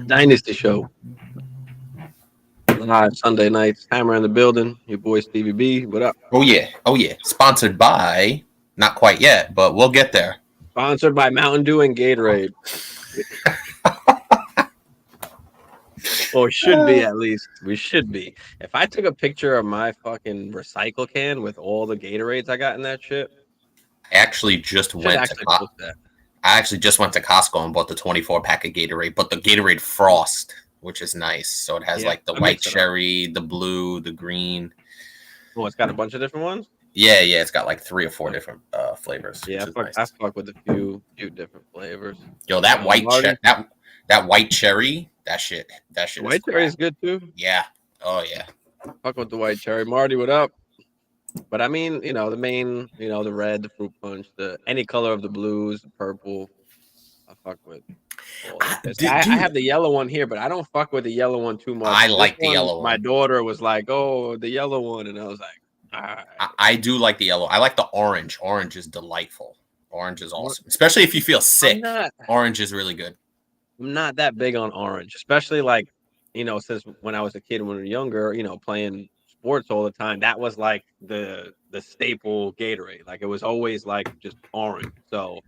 Dynasty Show. Live Sunday nights. Hammer in the building. Your boy Stevie B. What up? Oh yeah. Sponsored by, not quite yet, but we'll get there. Sponsored by Mountain Dew and Gatorade. Or should be, at least. We should be. If I took a picture of my fucking recycle can with all the Gatorades I got in that shit, I actually just went to Costco and bought the 24-pack of Gatorade, but the Gatorade Frost, which is nice. So it has like the white cherry, the blue, the green. Oh, it's got a bunch of different ones? Yeah, it's got like 3 or 4 different flavors. Yeah, I fuck with a few different flavors. Yo, that white cherry, that shit. White cherry is good too. Yeah. Oh yeah. Fuck with the white cherry. Marty, what up? But I mean, the main, the red, the fruit punch, any color of the blues, the purple, I fuck with. I have the yellow one here, but I don't fuck with the yellow one too much. I like the yellow one. My daughter was like, "Oh, the yellow one," and I was like, "All right." I do like the yellow. I like the orange. Orange is delightful. Orange is awesome, especially if you feel sick. Orange is really good. I'm not that big on orange, especially since when I was a kid, when we were younger, playing sports all the time. That was like the staple Gatorade. Like it was always like just orange. So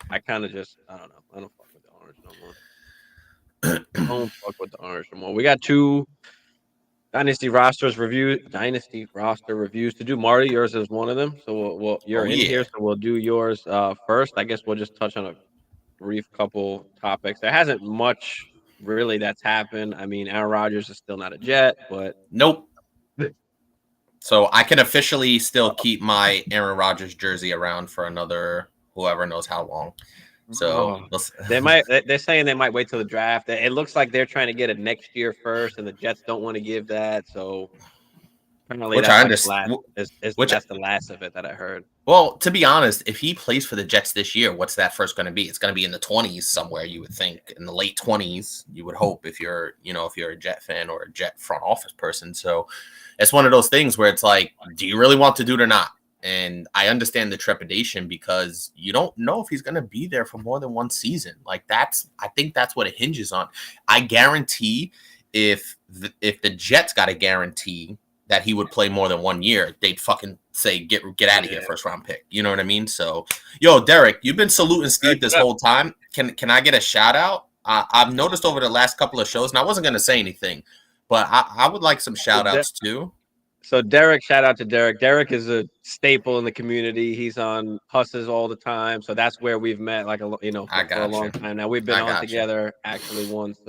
I kind of just I don't know. I don't fuck with the orange no more. Don't fuck with the orange no more. We got 2 Dynasty roster reviews to do. Marty, yours is one of them. So you're in here, so we'll do yours first. I guess we'll just touch on a brief couple topics. There hasn't much really that's happened. I mean, Aaron Rodgers is still not a Jet, but nope. So I can officially still keep my Aaron Rodgers jersey around for another whoever knows how long. So they're saying they might wait till the draft. It looks like they're trying to get it next year first, and the Jets don't want to give that. So apparently, that's the last of it that I heard. Well, to be honest, if he plays for the Jets this year, what's that first going to be? It's going to be in the 20s somewhere. You would think in the late 20s. You would hope if you're a Jet fan or a Jet front office person. So it's one of those things where it's like, do you really want to do it or not? And I understand the trepidation because you don't know if he's going to be there for more than one season. Like I think that's what it hinges on. I guarantee if the Jets got a guarantee that he would play more than 1 year, they'd fucking say, get out of here, first round pick. You know what I mean? So, yo, Derek, you've been saluting Steve this whole time. Can I get a shout out? I've noticed over the last couple of shows, and I wasn't going to say anything, but I would like some shout outs too. So Derek, shout out to Derek. Derek is a staple in the community. He's on Husses all the time. So that's where we've met for a long time now. We've been on together actually once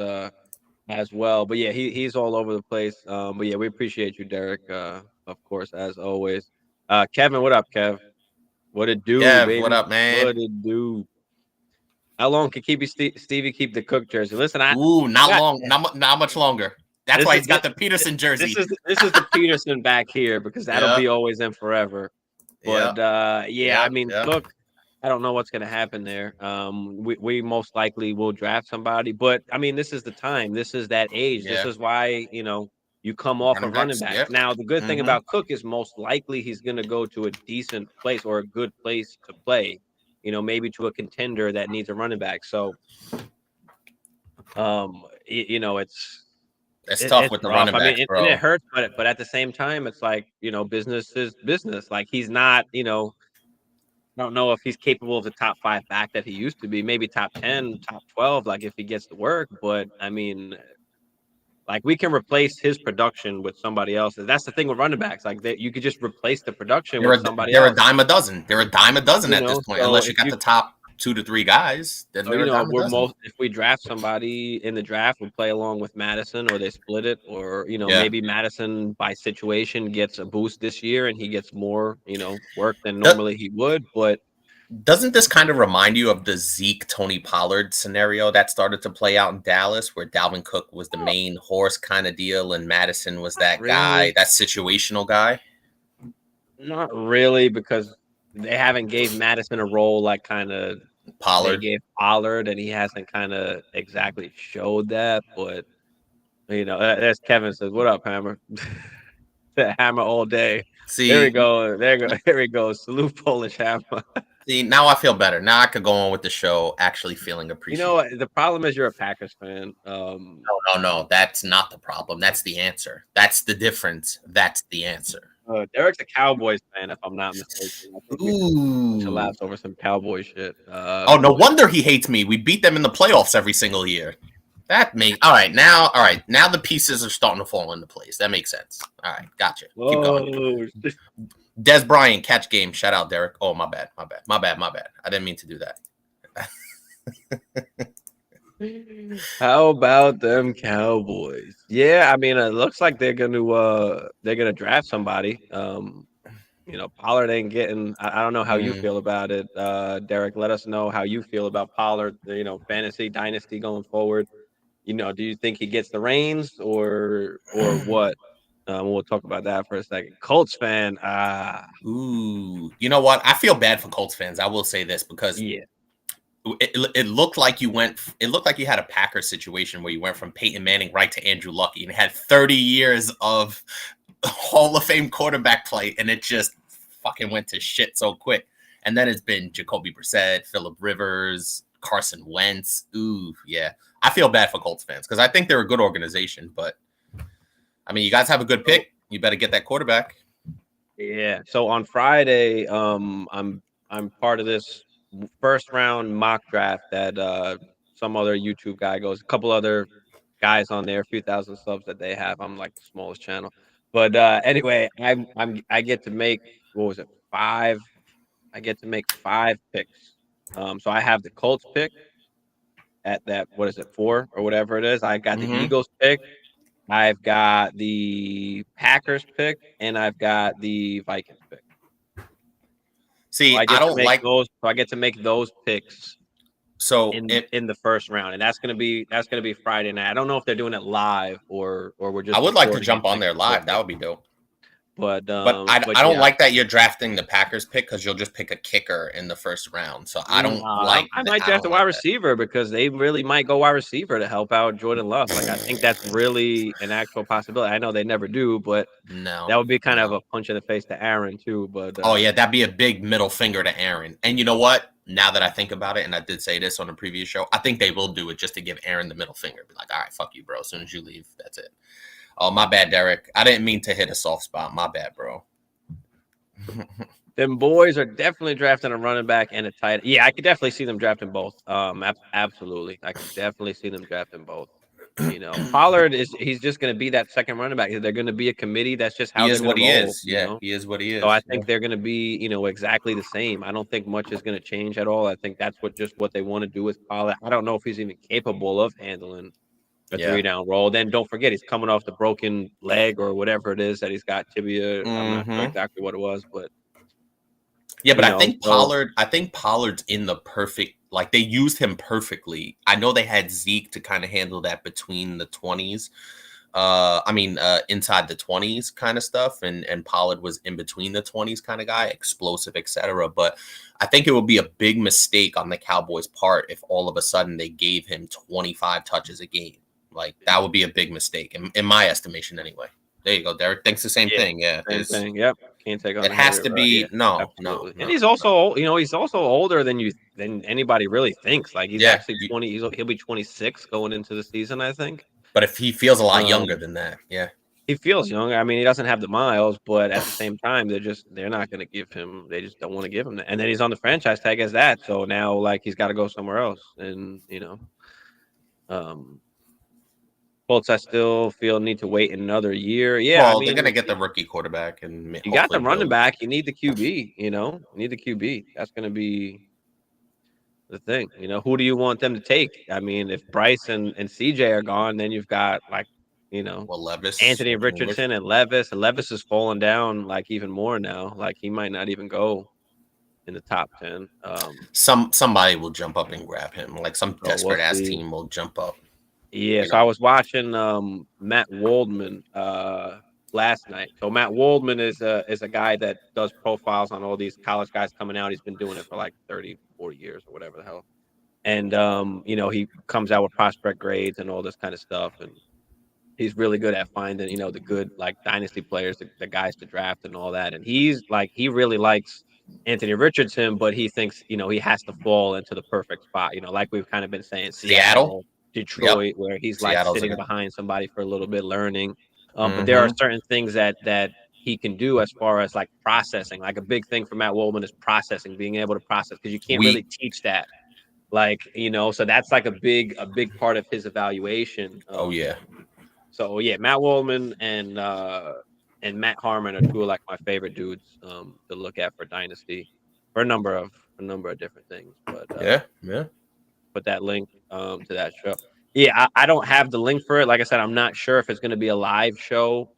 as well. But yeah, he's all over the place. But yeah, we appreciate you, Derek, of course, as always. Kevin, what up, Kev? What it do, baby? What up, man? What it do? How long can Stevie keep the Cook jersey? Listen, not much longer. That's why he's got the Peterson jersey. This is the Peterson back here because that'll be always in forever. But I mean, Cook, I don't know what's going to happen there. We most likely will draft somebody, but I mean, this is the time. This is that age. Yeah. This is why you come off a running back. Yep. Now, the good thing about Cook is most likely he's going to go to a decent place or a good place to play. Maybe to a contender that needs a running back. So, it's tough with the running back, bro. And it hurts, but at the same time, it's like, business is business. Like he's not, I don't know if he's capable of the top 5 back that he used to be. Maybe top 10, top 12, like if he gets to work. But I mean, like we can replace his production with somebody else's. That's the thing with running backs. Like you could just replace the production with somebody else. They're a dime a dozen. They're a dime a dozen at this point, unless you got the top 2 to 3 guys. Then if we draft somebody in the draft, we play along with Madison, or they split it, or maybe Madison by situation gets a boost this year and he gets more work than normally he would. But doesn't this kind of remind you of the Zeke Tony Pollard scenario that started to play out in Dallas, where Dalvin Cook was the main horse kind of deal and Madison was that guy, that situational guy? Not really, because they haven't gave Madison a role like kind of Pollard. gave Pollard, and he hasn't kind of exactly showed that. But as Kevin says, "What up, Hammer?" Hammer all day. There we See, go. There we go. Salute Polish Hammer. see, now I feel better. Now I could go on with the show, actually feeling appreciated. The problem is you're a Packers fan. No, that's not the problem. That's the answer. That's the difference. That's the answer. Derek's a Cowboys fan, if I'm not mistaken. I think we should Ooh. laugh over some Cowboy shit. Oh, no wonder he hates me. We beat them in the playoffs every single year. That makes all right. Now the pieces are starting to fall into place. That makes sense. All right, gotcha. Keep going. Des Bryant, catch game. Shout out, Derek. Oh, my bad. I didn't mean to do that. How about them Cowboys? Yeah, I mean, it looks like they're gonna draft somebody. Pollard ain't getting. I don't know how you feel about it, Derek. Let us know how you feel about Pollard. Fantasy dynasty going forward. Do you think he gets the reins or what? We'll talk about that for a second. Colts fan. Ooh, you know what? I feel bad for Colts fans. I will say this because it looked like you went. It looked like you had a Packers situation where you went from Peyton Manning right to Andrew Luck and had 30 years of Hall of Fame quarterback play, and it just fucking went to shit so quick. And then it's been Jacoby Brissett, Phillip Rivers, Carson Wentz. Ooh, yeah. I feel bad for Colts fans because I think they're a good organization, but I mean, you guys have a good pick. You better get that quarterback. Yeah. So on Friday, I'm part of this first round mock draft that some other YouTube guy goes. A couple other guys on there, a few thousand subs that they have. I'm like the smallest channel, but anyway, I get to make what was it 5? I get to make 5 picks. So I have the Colts pick at that. What is it 4 or whatever it is? I got the Eagles pick. I've got the Packers pick, and I've got the Vikings pick. See, so I don't like those. So I get to make those picks. So in the first round, and that's gonna be Friday night. I don't know if they're doing it live or we're just. I would like to jump on there live. That would be dope. But I don't like that you're drafting the Packers pick because you'll just pick a kicker in the first round. So I don't like. I might draft a wide receiver because they really might go wide receiver to help out Jordan Love. Like I think that's really an actual possibility. I know they never do, but that would be kind of a punch in the face to Aaron too. But oh yeah, that'd be a big middle finger to Aaron. And you know what? Now that I think about it, and I did say this on a previous show, I think they will do it just to give Aaron the middle finger. Be like, all right, fuck you, bro. As soon as you leave, that's it. Oh, my bad, Derek. I didn't mean to hit a soft spot. My bad, bro. Them boys are definitely drafting a running back and a tight end. Yeah, I could definitely see them drafting both. Absolutely. I could definitely see them drafting both. Pollard he's just going to be that second running back. They're going to be a committee. That's just how he is what he roll, is. Yeah, he is what he is. So I think they're going to be, exactly the same. I don't think much is going to change at all. I think that's what they want to do with Pollard. I don't know if he's even capable of handling a 3-down roll. Then don't forget he's coming off the broken leg or whatever it is that he's got, tibia. I'm not sure exactly what it was, but yeah, but I think Pollard's in the perfect, like they used him perfectly. I know they had Zeke to kind of handle that between the 20s. Inside the 20s kind of stuff, and Pollard was in between the 20s kind of guy, explosive, etc. But I think it would be a big mistake on the Cowboys' part if all of a sudden they gave him 25 touches a game. Like that would be a big mistake in my estimation, anyway. There you go. Derek thinks the same thing. Yeah, same thing. Yep. Can't take on. It has to be no. And he's also, he's also older than anybody really thinks. Like he's actually 20. He'll be 26 going into the season, I think. But if he feels a lot younger than that, yeah, he feels younger. I mean, he doesn't have the miles, but at the same time, they're not going to give him. They just don't want to give him that. And then he's on the franchise tag as that. So now, like, he's got to go somewhere else. And Colts, I still feel need to wait another year. Yeah, well, they're gonna get the rookie quarterback, and you got the running back. You need the QB. You need the QB. That's gonna be the thing. Who do you want them to take? I mean, if Bryce and CJ are gone, then you've got Levis, Anthony Richardson, and Levis. And Levis is falling down like even more now. Like he might not even go in the top 10. Somebody will jump up and grab him. Like some desperate ass team will jump up. Yeah, so I was watching Matt Waldman last night. So Matt Waldman is a guy that does profiles on all these college guys coming out. He's been doing it for like 30, 40 years or whatever the hell. And he comes out with prospect grades and all this kind of stuff. And he's really good at finding, the good like dynasty players, the guys to draft and all that. And he really likes Anthony Richardson, but he thinks, he has to fall into the perfect spot, like we've kind of been saying, Seattle. Seattle, Yep. Detroit, where he's like Seattle's sitting again. behind somebody for a little bit learning. But there are certain things that he can do as far as like processing. Like a big thing for Matt Waldman is processing, being able to process, because you can't really teach that. Like, so that's like a big part of his evaluation. Oh yeah. So yeah, Matt Waldman and Matt Harmon are two of like my favorite dudes to look at for Dynasty for a number of different things. But yeah. put that link to that show. Yeah, I don't have the link for it. Like I said, I'm not sure if it's going to be a live show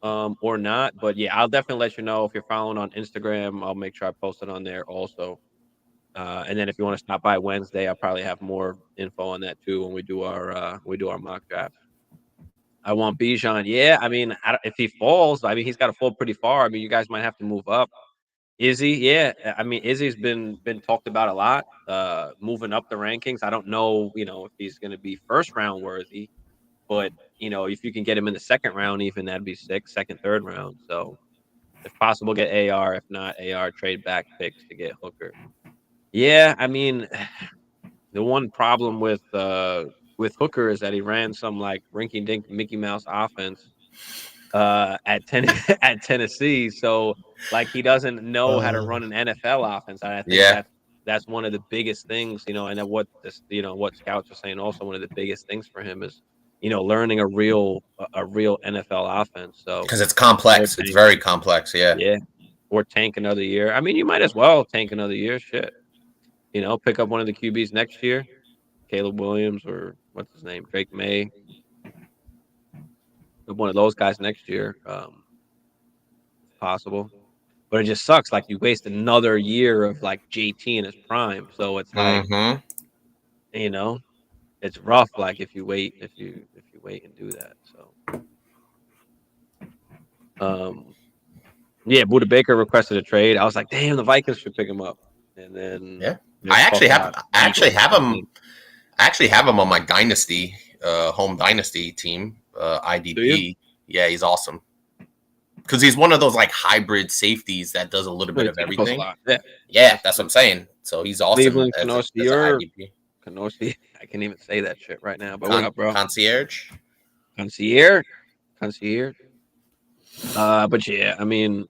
or not. But yeah, I'll definitely let you know if you're following on Instagram. I'll make sure I post it on there also. And then if you want to stop by Wednesday, I'll probably have more info on that too when we do our mock draft. I want Bijan. Yeah, I mean, if he falls, I mean, he's got to fall pretty far. I mean, you guys might have to move up. Izzy, yeah, I mean, Izzy's been talked about a lot. Moving up the rankings. I don't know, if he's going to be first round worthy, but if you can get him in the second round, even that'd be sick. Second, third round. So, if possible, get AR. If not, AR trade back picks to get Hooker. Yeah, I mean, the one problem with Hooker is that he ran some like rinky dink Mickey Mouse offense at at Tennessee. So like he doesn't know how to run an NFL offense. And I think that's one of the biggest things, and what what scouts are saying also one of the biggest things for him is, learning a real NFL offense. So because it's complex. It's very complex. Yeah. Yeah. Or tank another year. I mean, you might as well tank another year. Shit. Pick up one of the QBs next year. Caleb Williams or what's his name? Drake May. One of those guys next year. If possible. But it just sucks. Like you waste another year of like JT in his prime. So it's like, it's rough. Like if you wait and do that. So yeah, Buda Baker requested a trade. I was like, damn, the Vikings should pick him up. And then I actually have him on my dynasty, home dynasty team, IDP. Yeah, he's awesome. Because he's one of those like hybrid safeties that does a little bit of everything. Yeah, that's what I'm saying. So he's awesome. Cleveland, Knossi. I can't even say that shit right now. But what up, bro? Concierge. But yeah, I mean,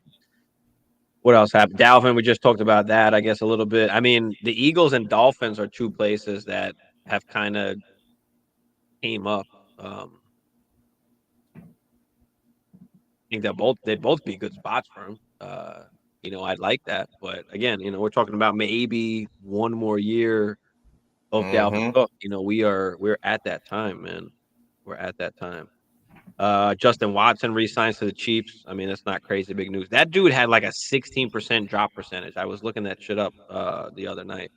what else happened? Dalvin, we just talked about that, I guess, a little bit. I mean, the Eagles and Dolphins are two places that have kind of came up. I think they'd both be good spots for him. I'd like that. But again, we're talking about maybe one more year of Dalvin Cook. We're at that time, man. We're at that time. Justin Watson re-signs to the Chiefs. I mean, that's not crazy big news. That dude had like a 16% drop percentage. I was looking that shit up the other night.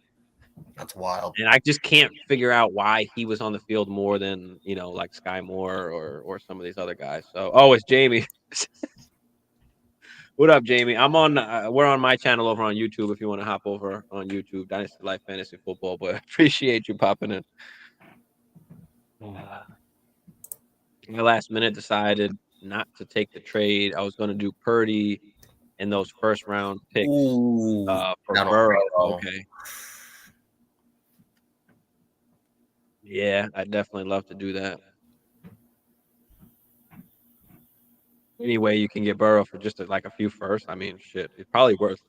That's wild. And I just can't figure out why he was on the field more than, like Sky Moore or some of these other guys. So, it's Jamie. What up, Jamie? We're on my channel over on YouTube if you want to hop over on YouTube, Dynasty Life Fantasy Football, but I appreciate you popping in. My last minute decided not to take the trade. I was going to do Purdy and those first round picks for Burrow. Okay. Yeah, I'd definitely love to do that. Anyway, you can get Burrow for just like a few first. I mean, shit, it's probably worth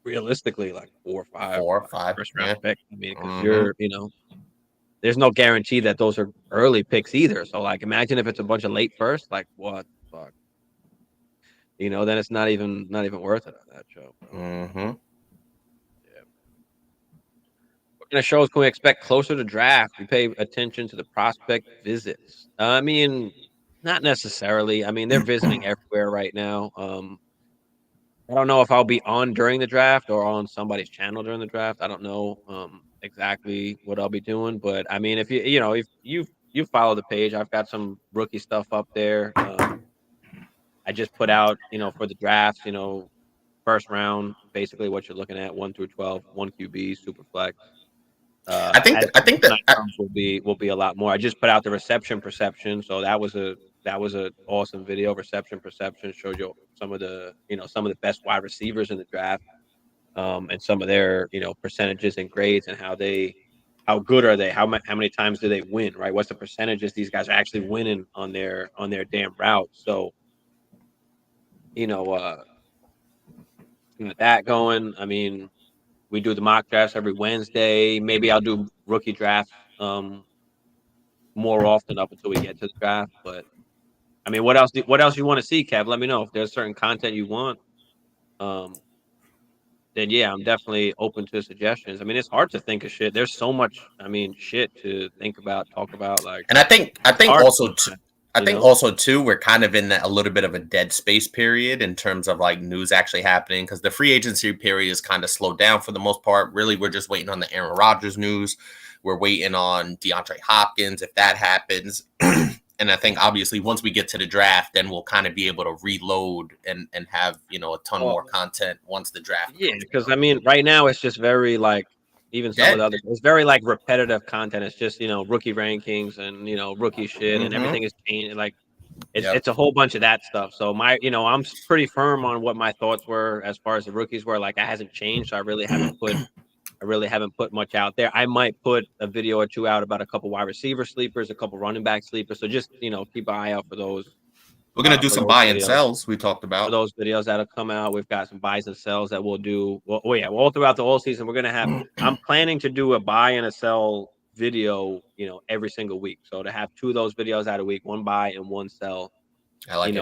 realistically like 4 or 5 first round picks. I mean, because there's no guarantee that those are early picks either. So like, imagine if it's a bunch of late first, like what the fuck? Then it's not even worth it on that show. Yeah. What kind of shows can we expect closer to draft? We pay attention to the prospect visits. I mean, not necessarily. I mean, they're visiting everywhere right now. I don't know if I'll be on during the draft or on somebody's channel during the draft. I don't know exactly what I'll be doing, but I mean, if you follow the page, I've got some rookie stuff up there. I just put out, for the drafts, first round, basically what you're looking at, 1 through 12, 1 QB, super flex. As I think that night comes will be a lot more. I just put out the reception perception, so that was a awesome video. Reception perception showed you some of the best wide receivers in the draft, and some of their percentages and grades and how good are they? How many times do they win? Right? What's the percentages these guys are actually winning on their damn route? So you know, got that going. I mean, we do the mock drafts every Wednesday. Maybe I'll do rookie drafts more often up until we get to the draft. But I mean, what else you want to see, Kev? Let me know if there's certain content you want. Um, then yeah, I'm definitely open to suggestions. I mean, it's hard to think of shit. There's so much, shit to think about, talk about. Like, And I it's think hard also sometimes, I think also too we're kind of in a little bit of a dead space period in terms of like news actually happening, because the free agency period is kind of slowed down for the most part. Really, we're just waiting on the Aaron Rodgers news. We're waiting on DeAndre Hopkins if that happens. And I think obviously once we get to the draft, then we'll kind of be able to reload and have a ton more content once the draft. Yeah, because I mean, right now it's just very like even some of the others. It's very like repetitive content. It's just rookie rankings and rookie shit and everything is changing. Like it's a whole bunch of that stuff. So I'm pretty firm on what my thoughts were as far as the rookies were. Like, that hasn't changed. So I really haven't put much out there. I might put a video or two out about a couple wide receiver sleepers, a couple running back sleepers. So just keep an eye out for those. We're gonna do some buy and videos. sells. We talked about for those videos that'll come out. We've got some buys and sells that we'll do. Well, all throughout the whole season, we're gonna have. I'm planning to do a buy and a sell video, every single week. So to have 2 of those videos out a week, one buy and one sell. I like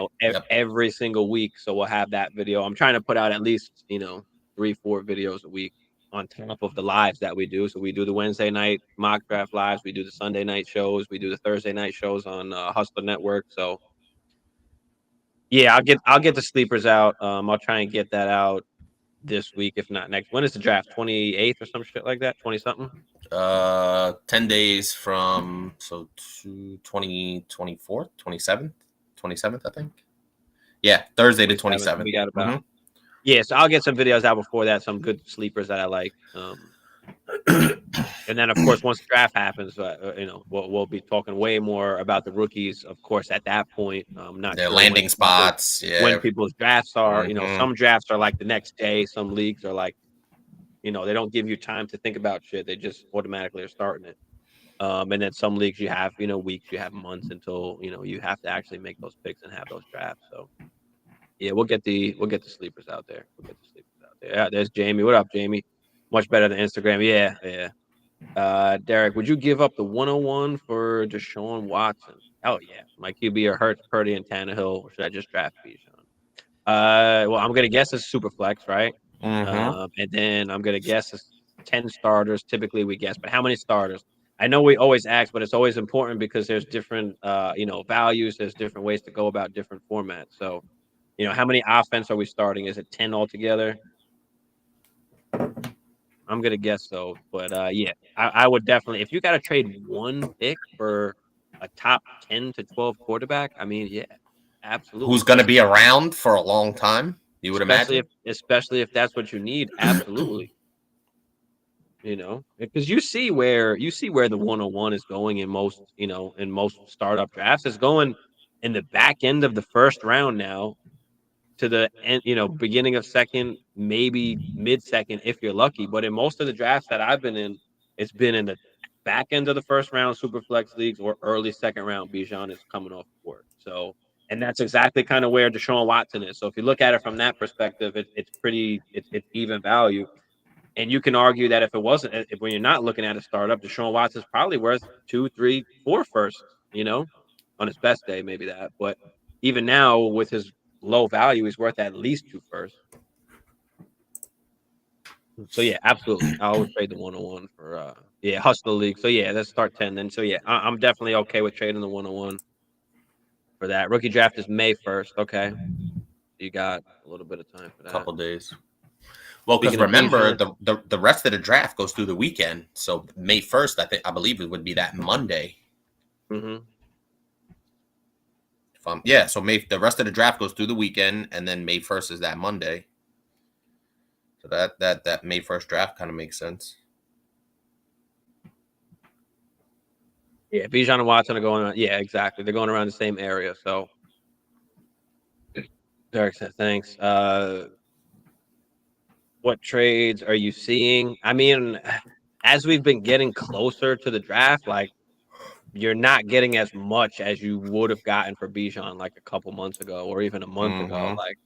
every single week. So we'll have that video. I'm trying to put out at least 3-4 videos a week on top of the lives that we do. So we do the Wednesday night mock draft lives. We do the Sunday night shows. We do the Thursday night shows on Hustler Network. So yeah, I'll get the sleepers out. I'll try and get that out this week, if not next. When is the draft? 28th or some shit like that? 20 something? 10 days from 24th, 27th, I think. Yeah, Thursday to 27th. We got about yeah, so I'll get some videos out before that, some good sleepers that I like. And then, of course, once the draft happens, we'll be talking way more about the rookies, of course, at that point. Not their sure landing spots, when people's drafts are. Some drafts are like the next day. Some leagues are like, they don't give you time to think about shit. They just automatically are starting it. And then some leagues you have, weeks, you have months until you have to actually make those picks and have those drafts. So yeah, we'll get the sleepers out there. Yeah, there's Jamie. What up, Jamie? Much better than Instagram. Yeah. Derek, would you give up the 101 for Deshaun Watson? Oh yeah, my QB are Hurts, Purdy, and Tannehill. Or should I just draft Bijan? Well, I'm gonna guess it's super flex, right? And then I'm gonna guess it's 10 starters. Typically, we guess, but how many starters? I know we always ask, but it's always important because there's different, values. There's different ways to go about different formats. So, how many offense are we starting? Is it 10 altogether? I'm gonna guess so, but yeah, I would definitely. If you got to trade one pick for a top 10 to 12 quarterback, I mean, yeah, absolutely. Who's going to be around for a long time? You would imagine, especially if that's what you need. Absolutely. Because you see where the 101 is going in most startup drafts. It's going in the back end of the first round now to the end, beginning of second, maybe mid-second if you're lucky. But in most of the drafts that I've been in, it's been in the back end of the first round, super flex leagues, or early second round. Bijan is coming off the board. So, and that's exactly kind of where Deshaun Watson is. So if you look at it from that perspective, it's even value. And you can argue that if it wasn't, when you're not looking at a startup, Deshaun Watson's probably worth 2, 3, 4 firsts, on his best day, maybe that. But even now, with his low value, he's worth at least 2 firsts. So yeah, absolutely. I always trade the 101 for Hustler League. So yeah, let's start 10 then. So yeah, I'm definitely okay with trading the 101 for that. Rookie draft is May 1st. Okay. You got a little bit of time for that. A couple days. Well, because remember, the rest of the draft goes through the weekend. So May 1st, I believe it would be that Monday. Mm-hmm. Yeah, so the rest of the draft goes through the weekend, and then May 1st is that Monday. So that May 1st draft kind of makes sense. Yeah, Bijan and Watson are going on. Yeah, exactly. They're going around the same area. So Derek said, thanks. What trades are you seeing? I mean, as we've been getting closer to the draft, like you're not getting as much as you would have gotten for Bijan like a couple months ago or even a month ago. Like,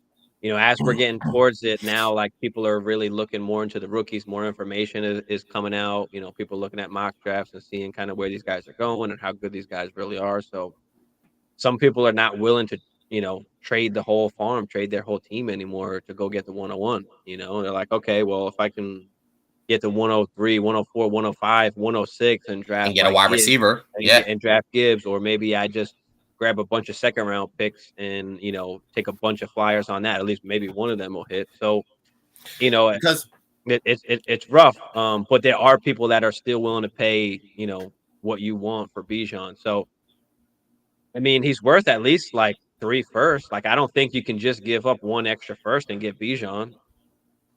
as we're getting towards it now, like people are really looking more into the rookies, more information is coming out. People looking at mock drafts and seeing kind of where these guys are going and how good these guys really are. So some people are not willing to, trade the whole farm, trade their whole team anymore to go get the 101. They're like, okay, well, if I can get to 103, 104, 105, 106 and And draft get a like wide Gibbs receiver. Yeah. and draft Gibbs, or maybe I just grab a bunch of second round picks and, take a bunch of flyers on that. At least maybe one of them will hit. So, Because it's rough. But there are people that are still willing to pay, what you want for Bijan. So, I mean, he's worth at least like 3 firsts. Like, I don't think you can just give up one extra first and get Bijan.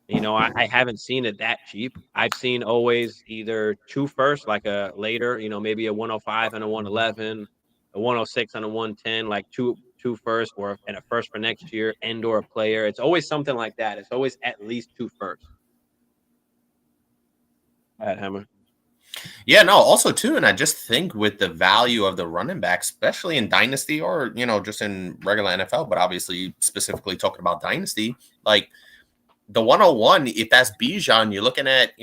I haven't seen it that cheap. I've seen always either 2 firsts, like a later, maybe a 105 and a 111, a 106 and a 110, like two firsts or and a first for next year and or a player. It's always something like that. It's always at least 2 firsts. At Hammer. Yeah, no, also too, and I just think with the value of the running back, especially in Dynasty or, just in regular NFL, but obviously specifically talking about Dynasty, like the 101, if that's Bijan, you're looking at,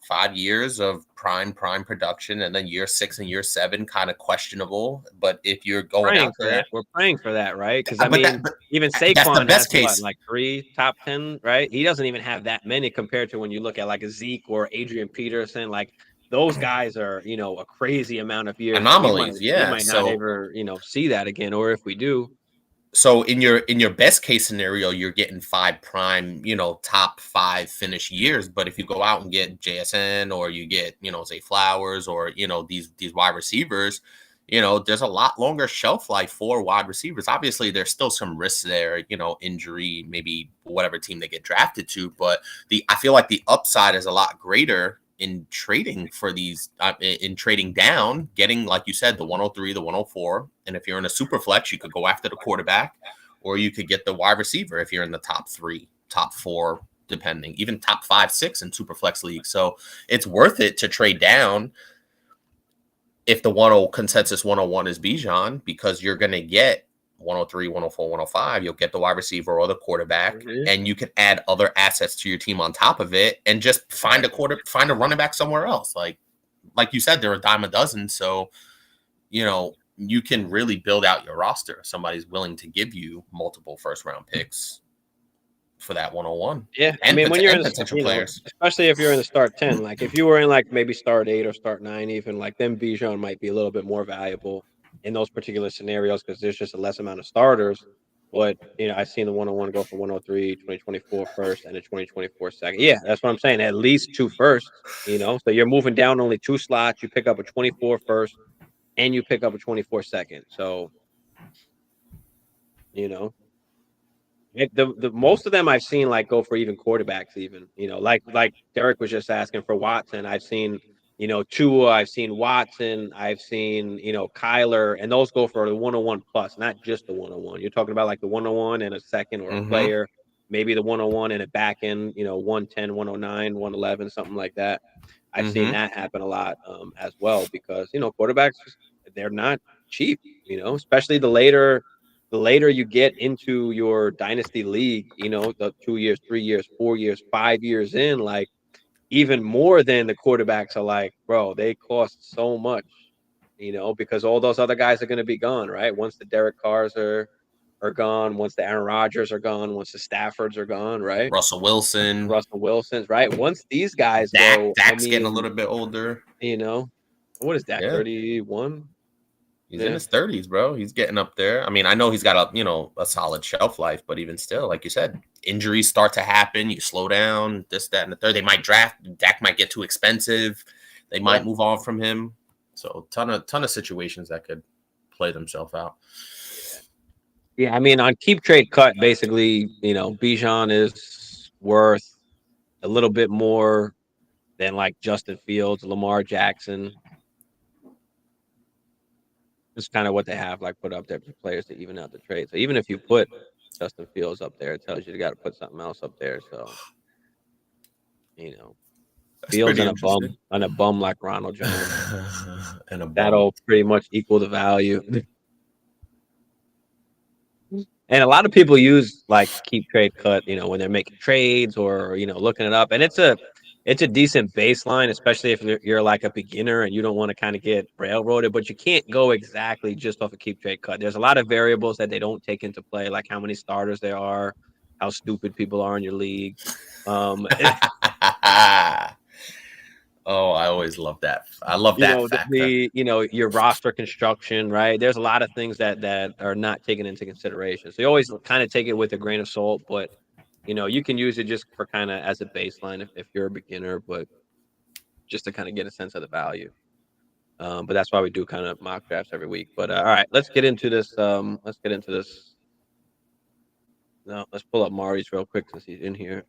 5 years of prime production, and then year 6 and year 7 kind of questionable. But if you're going Praying out for there, that. We're praying for that, right? Because I but mean, even that's the Saquon has best what, case. like 3 top 10, right? He doesn't even have that many compared to when you look at like a Zeke or Adrian Peterson. Like those guys are, a crazy amount of years that we might Anomalies, we yeah. might not ever, see that again. Or if we do, So in your best case scenario, you're getting 5 prime, top 5 finish years. But if you go out and get JSN, or you get, say Flowers, or these wide receivers, there's a lot longer shelf life for wide receivers. Obviously, there's still some risks there, injury, maybe whatever team they get drafted to. But I feel like the upside is a lot greater in trading for these, in trading down, getting, like you said, the 103, the 104. And if you're in a super flex, you could go after the quarterback, or you could get the wide receiver if you're in the top 3, top 4, depending, even top 5, 6 in super flex league. So it's worth it to trade down if the 10 consensus 101 is Bijan, because you're going to get 103, 104, 105, you'll get the wide receiver or the quarterback, and you can add other assets to your team on top of it, and just find a running back somewhere else. Like you said, they're a dime a dozen. So, you can really build out your roster. Somebody's willing to give you multiple first round picks for that 101. yeah. I mean, when you're in, potential players, especially if you're in the start 10, like if you were in like maybe start 8 or start 9, even like then Bijan might be a little bit more valuable in those particular scenarios because there's just a less amount of starters. But I've seen the 101 go for 103, 2024 first, and a 2024 second. Yeah, that's what I'm saying. At least 2 firsts. So you're moving down only 2 slots. You pick up a 24 first, and you pick up a 24 second. So, the most of them I've seen like go for even quarterbacks, even like Derek was just asking for Watson. I've seen Tua, I've seen Watson, I've seen Kyler, and those go for the 101 plus, not just the 101. You're talking about like the 101 and a second or a player, maybe the 101 and a back end, 110, 109, 111, something like that. I've seen that happen a lot as well because quarterbacks, they're not cheap, especially the later you get into your dynasty league, the 2 years, 3 years, 4 years, 5 years in, like even more than the quarterbacks are like, bro, they cost so much, because all those other guys are going to be gone, right? Once the Derek Carrs are gone, once the Aaron Rodgers are gone, once the Staffords are gone, right? Russell Wilson's, right? Once these guys go, Dak's getting a little bit older. What is that? Yeah. 31. He's in his 30s, bro. He's getting up there. I mean, I know he's got a solid shelf life, but even still, like you said, injuries start to happen. You slow down, this, that, and the third. They might draft. Dak might get too expensive. They might move on from him. So ton of situations that could play themselves out. Yeah, I mean, on keep trade cut, basically, Bijan is worth a little bit more than like Justin Fields, Lamar Jackson. It's kind of what they have like put up there for players to even out the trade. So even if you put Justin Fields up there, it tells you got to put something else up there. So you know, That's Fields pretty and interesting. a bum like Ronald Jones, And a bum. that'll pretty much equal the value. And a lot of people use like keep trade cut, when they're making trades or looking it up, and it's a decent baseline, especially if you're like a beginner and you don't want to kind of get railroaded. But you can't go exactly just off a keep trade cut. There's a lot of variables that they don't take into play, like how many starters there are, how stupid people are in your league. Oh, I always love that. I love that factor. Your roster construction, right? There's a lot of things that are not taken into consideration. So you always kind of take it with a grain of salt, but you can use it just for kind of as a baseline if you're a beginner, but just to kind of get a sense of the value. But that's why we do kind of mock drafts every week. But all right, let's get into this. Let's get into this. No, let's pull up Marty's real quick since he's in here.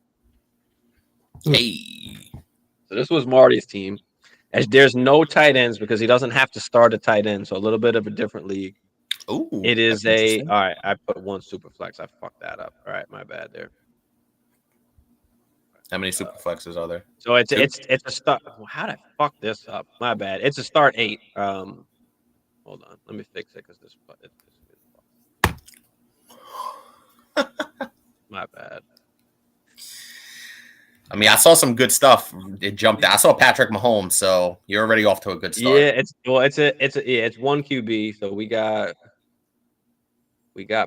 Hey. So this was Marty's team. As there's no tight ends because he doesn't have to start a tight end, so a little bit of a different league. Ooh, It is all right. I put one super flex. I fucked that up. All right, my bad there. How many super flexes are there? So it's a start. How did I fuck this up? My bad. It's a start 8. Hold on, let me fix it because this. My bad. I mean, I saw some good stuff. It jumped out. I saw Patrick Mahomes, so you're already off to a good start. Yeah, it's one QB. So we got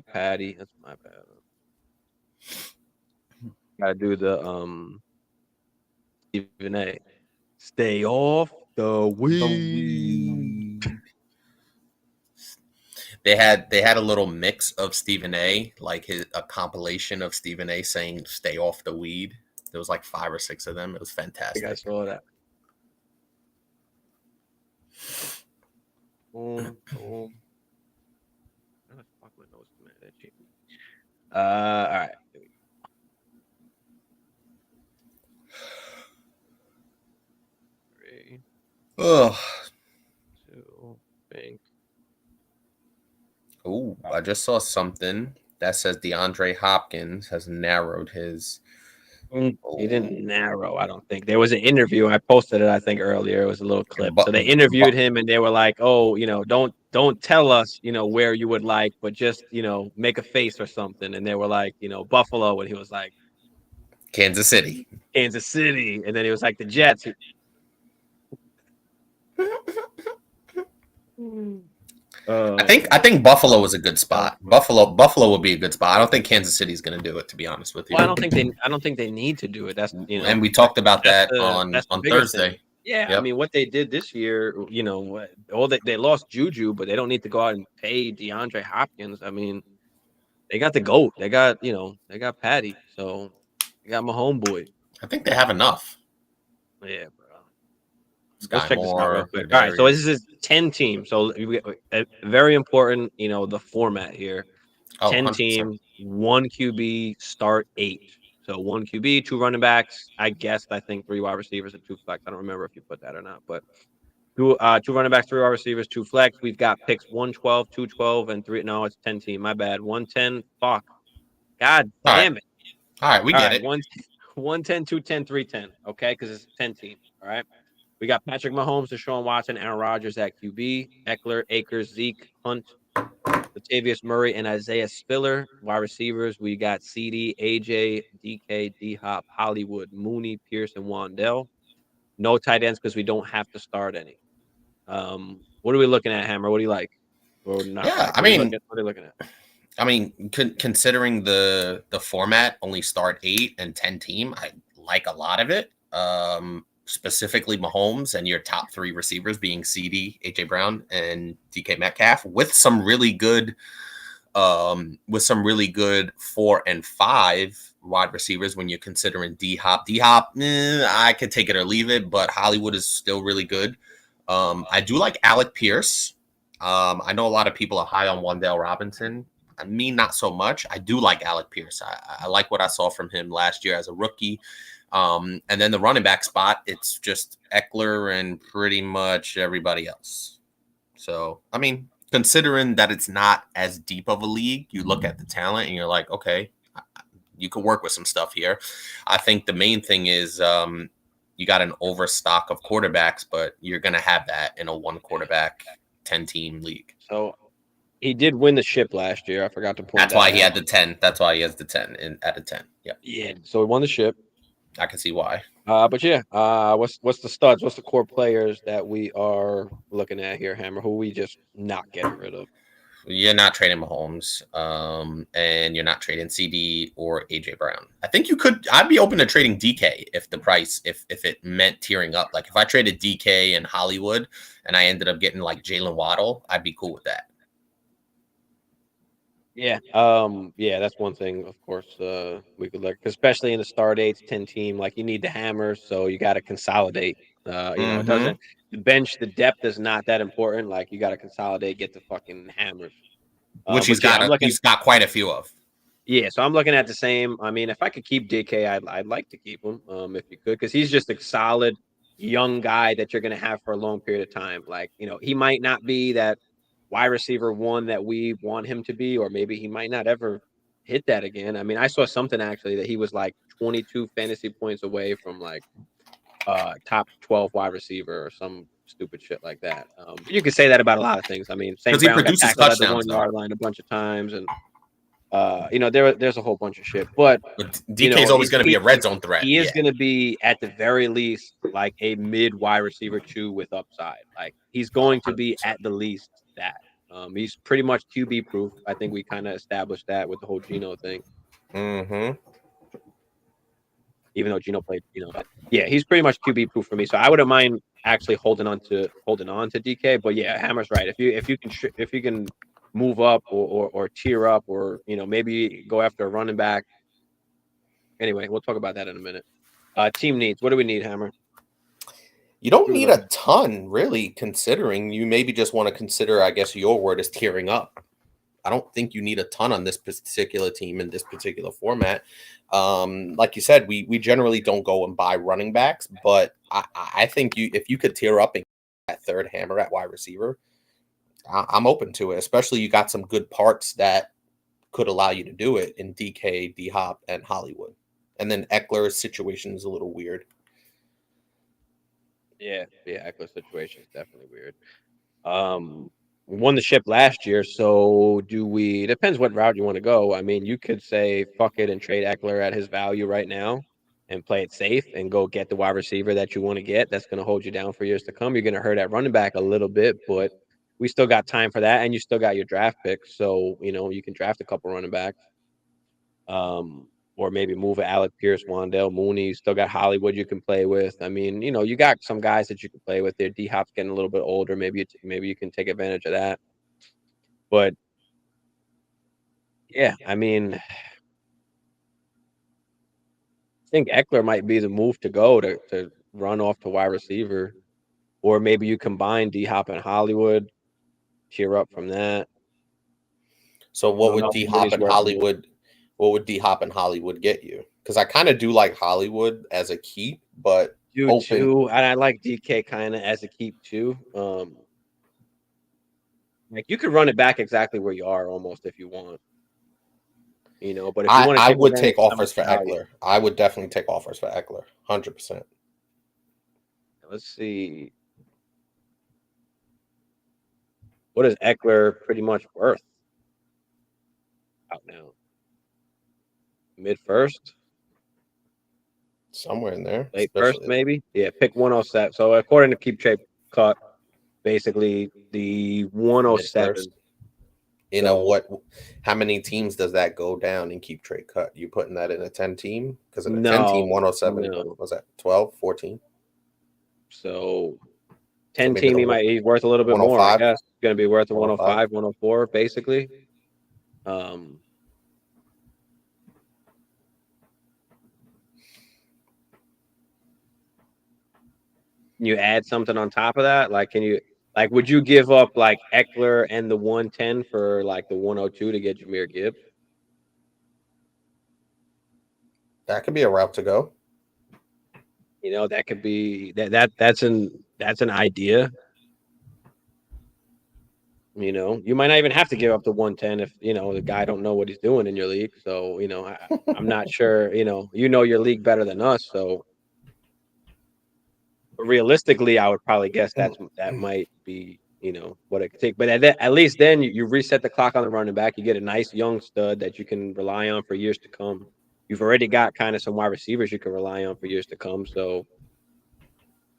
Patty. That's my bad. Gotta do the Stephen A. Stay off the weed. They had a little mix of Stephen A, like a compilation of Stephen A saying "Stay off the weed." There was like 5 or 6 of them. It was fantastic. I saw that. Boom. All right. Oh. 2, bank. Oh, I just saw something that says DeAndre Hopkins has narrowed his. He didn't narrow, I don't think. There was an interview. I posted it, I think, earlier. It was a little clip. So they interviewed him and they were like, oh, don't tell us, where you would like, but just, make a face or something. And they were like, Buffalo. And he was like, Kansas City. And then he was like, the Jets. I think Buffalo was a good spot. Buffalo would be a good spot. I don't think Kansas City is going to do it, to be honest with you. Well, I don't think they need to do it. That's and we talked about that on Thursday. Thing. Yeah, yep. I mean, what they did this year, they lost Juju, but they don't need to go out and pay DeAndre Hopkins. I mean, they got the GOAT. They got they got Patty. So they got my homeboy. I think they have enough. Yeah, bro. Let's check this out real quick. All right, so this is 10 teams. So very important, the format here. 10 team, 1 QB, start 8. So 1 QB, 2 running backs. I think 3 wide receivers and 2 flex. I don't remember if you put that or not, but 2 running backs, 3 wide receivers, 2 flex. We've got picks 112, 212, and 3. No, it's 10 team. My bad. 110. Fuck. God damn it. All right, we get it. 110, 210, 310. Okay, because it's 10 team. All right. We got Patrick Mahomes, Deshaun Watson, Aaron Rodgers at QB, Eckler, Akers, Zeke, Hunt, Latavius Murray, and Isaiah Spiller. Wide receivers, we got CD, AJ, DK, D-Hop, Hollywood, Mooney, Pierce, and Wandell. No tight ends because we don't have to start any. What are we looking at, Hammer? What do you like? Or not? Yeah, what are you looking at? I mean, considering the format, only start 8 and 10 team, I like a lot of it. Specifically Mahomes and your top 3 receivers being CD, AJ Brown, and DK Metcalf with some really good 4 and 5 wide receivers when you're considering D-Hop. D-Hop, I could take it or leave it, but Hollywood is still really good. I do like Alec Pierce. I know a lot of people are high on Wan'Dale Robinson. Me, not so much. I do like Alec Pierce. I like what I saw from him last year as a rookie. And then the running back spot, it's just Eckler and pretty much everybody else. So, I mean, considering that it's not as deep of a league, you look at the talent and you're like, okay, you can work with some stuff here. I think the main thing is you got an overstock of quarterbacks, but you're going to have that in a one quarterback, 10-team league. So he did win the ship last year. I forgot to point That's that why he out. had the 10. That's why he has the 10 at a 10. Yeah. Yeah. So he won the ship. I can see why. But yeah, what's the studs? What's the core players that we are looking at here, Hammer? Who we just not getting rid of? You're not trading Mahomes, and you're not trading CD or AJ Brown. I think you could. I'd be open to trading DK if the price, if it meant tearing up. Like if I traded DK and Hollywood, and I ended up getting like Jalen Waddle, I'd be cool with that. Yeah. Yeah, that's one thing, of course, we could look, especially in the start 10 team, like you need the hammers, so you got to consolidate. It doesn't, the bench, the depth is not that important. Like you got to consolidate, get the fucking hammers. Which he's got quite a few of. Yeah, so I'm looking at the same. I mean, if I could keep DK, I'd like to keep him, if you could, because he's just a solid young guy that you're going to have for a long period of time. Like, he might not be that wide receiver one that we want him to be, or maybe he might not ever hit that again. I mean, I saw something actually that he was like 22 fantasy points away from like top 12 wide receiver or some stupid shit like that. You could say that about a lot of things. I mean, St. Brown got tackled at the 1 yard line a bunch of times, and there's a whole bunch of shit. But DK is always going to be a red zone threat. He is going to be at the very least like a mid wide receiver 2 with upside. Like he's going to be at the least that. He's pretty much QB proof. I think we kind of established that with the whole Geno thing. Mm-hmm. Even though Geno played, but yeah, he's pretty much QB proof for me. So I wouldn't mind actually holding on to DK. But yeah, Hammer's right. If you can move up or tier up, or maybe go after a running back. Anyway, we'll talk about that in a minute. Team needs. What do we need, Hammer? You don't need a ton, really, considering you maybe just want to consider, I guess your word is tearing up. I don't think you need a ton on this particular team in this particular format. Like you said, we generally don't go and buy running backs, but I think if you could tear up and get that third hammer at wide receiver, I'm open to it, especially you got some good parts that could allow you to do it in DK, D-Hop, and Hollywood. And then Eckler's situation is a little weird. Yeah, Eckler's situation is definitely weird. Won the ship last year, so depends what route you want to go. I mean, you could say fuck it and trade Eckler at his value right now and play it safe and go get the wide receiver that you want to get. That's going to hold you down for years to come. You're going to hurt at running back a little bit, but we still got time for that, and you still got your draft picks, so you can draft a couple running backs. Or maybe move Alec Pierce, Wandale Mooney. You still got Hollywood you can play with. I mean, you got some guys that you can play with there. D-Hop's getting a little bit older. Maybe you can take advantage of that. But yeah, I mean, I think Eckler might be the move to go to run off to wide receiver, or maybe you combine D-Hop and Hollywood, cheer up from that. So what would D-Hop and Hollywood? What would D-Hop and Hollywood get you? Because I kind of do like Hollywood as a keep, but too, and I like DK kind of as a keep too. Like you could run it back exactly where you are almost if you want. But if you want to, I would take offers for Eckler. I would definitely take offers for Eckler, 100%. Let's see. What is Eckler pretty much worth out now? Mid first, somewhere in there, late first maybe. Yeah, pick 107. So according to Keep Trade Cut, basically the 107. How many teams does that go down in Keep Trade Cut? You putting that in a 10 team? Because in a 10 team, 107 was that 12, 14? So 10 team, he's worth a little bit more, I guess. He's going to be worth a 105, 104, basically. You add something on top of that? Like, can you Like, would you give up like Eckler and the 110 for like the 102 to get Jahmyr Gibbs? That could be a route to go. That could be that's an idea. You might not even have to give up the 110 if the guy don't know what he's doing in your league. So I'm not sure. Your league better than us. So realistically, I would probably guess that might be what it could take. But at least then you reset the clock on the running back. You get a nice young stud that you can rely on for years to come. You've already got kind of some wide receivers you can rely on for years to come. So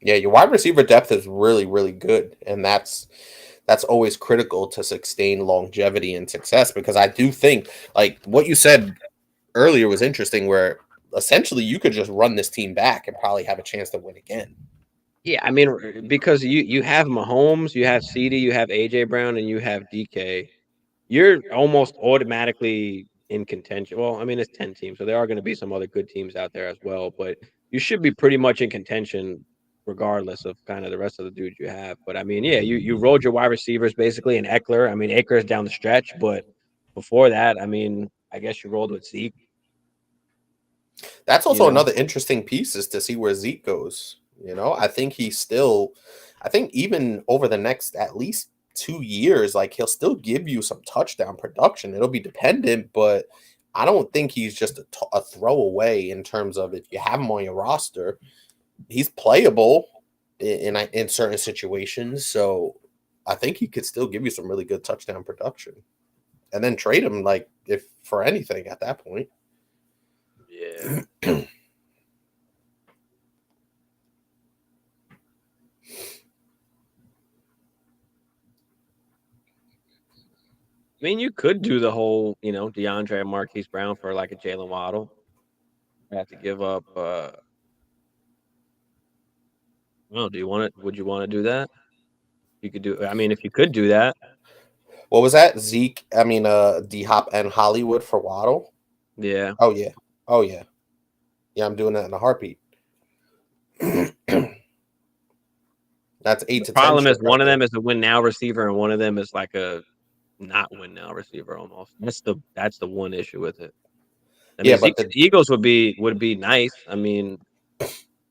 Yeah, your wide receiver depth is really, really good, and that's always critical to sustain longevity and success. Because I do think, like what you said earlier, was interesting, where essentially you could just run this team back and probably have a chance to win again. yeah, I mean, because you have Mahomes, you have CD, you have AJ Brown, and you have DK. You're almost automatically in contention. Well, I mean, it's 10 teams, so there are going to be some other good teams out there as well, but you should be pretty much in contention regardless of kind of the rest of the dudes you have. But I mean, yeah, you rolled your wide receivers basically in Eckler. I mean, Akers down the stretch, but before that, I mean, I guess you rolled with Zeke. That's You also know, another interesting piece, is to see where Zeke goes. I think I think even over the next at least 2 years, like he'll still give you some touchdown production. It'll be dependent, but I don't think he's just a throwaway in terms of, if you have him on your roster, he's playable in certain situations. So I think he could still give you some really good touchdown production, and then trade him, like, if for anything at that point. yeah. I mean, you could do the whole, DeAndre and Marquise Brown for like a Jalen Waddle. You have to give up. Well, would you want to do that? You could do. I mean, if you could do that, What was that? Zeke, I mean, D Hop and Hollywood for Waddle. yeah. Oh yeah, oh yeah, yeah. I'm doing that in a heartbeat. That's eight The to ten problem is shit right one of there. them is a win now receiver, and one of them is like a not win now receiver almost. That's the one issue with it. I mean, Yeah, but Zeke to the Eagles would be nice. I mean,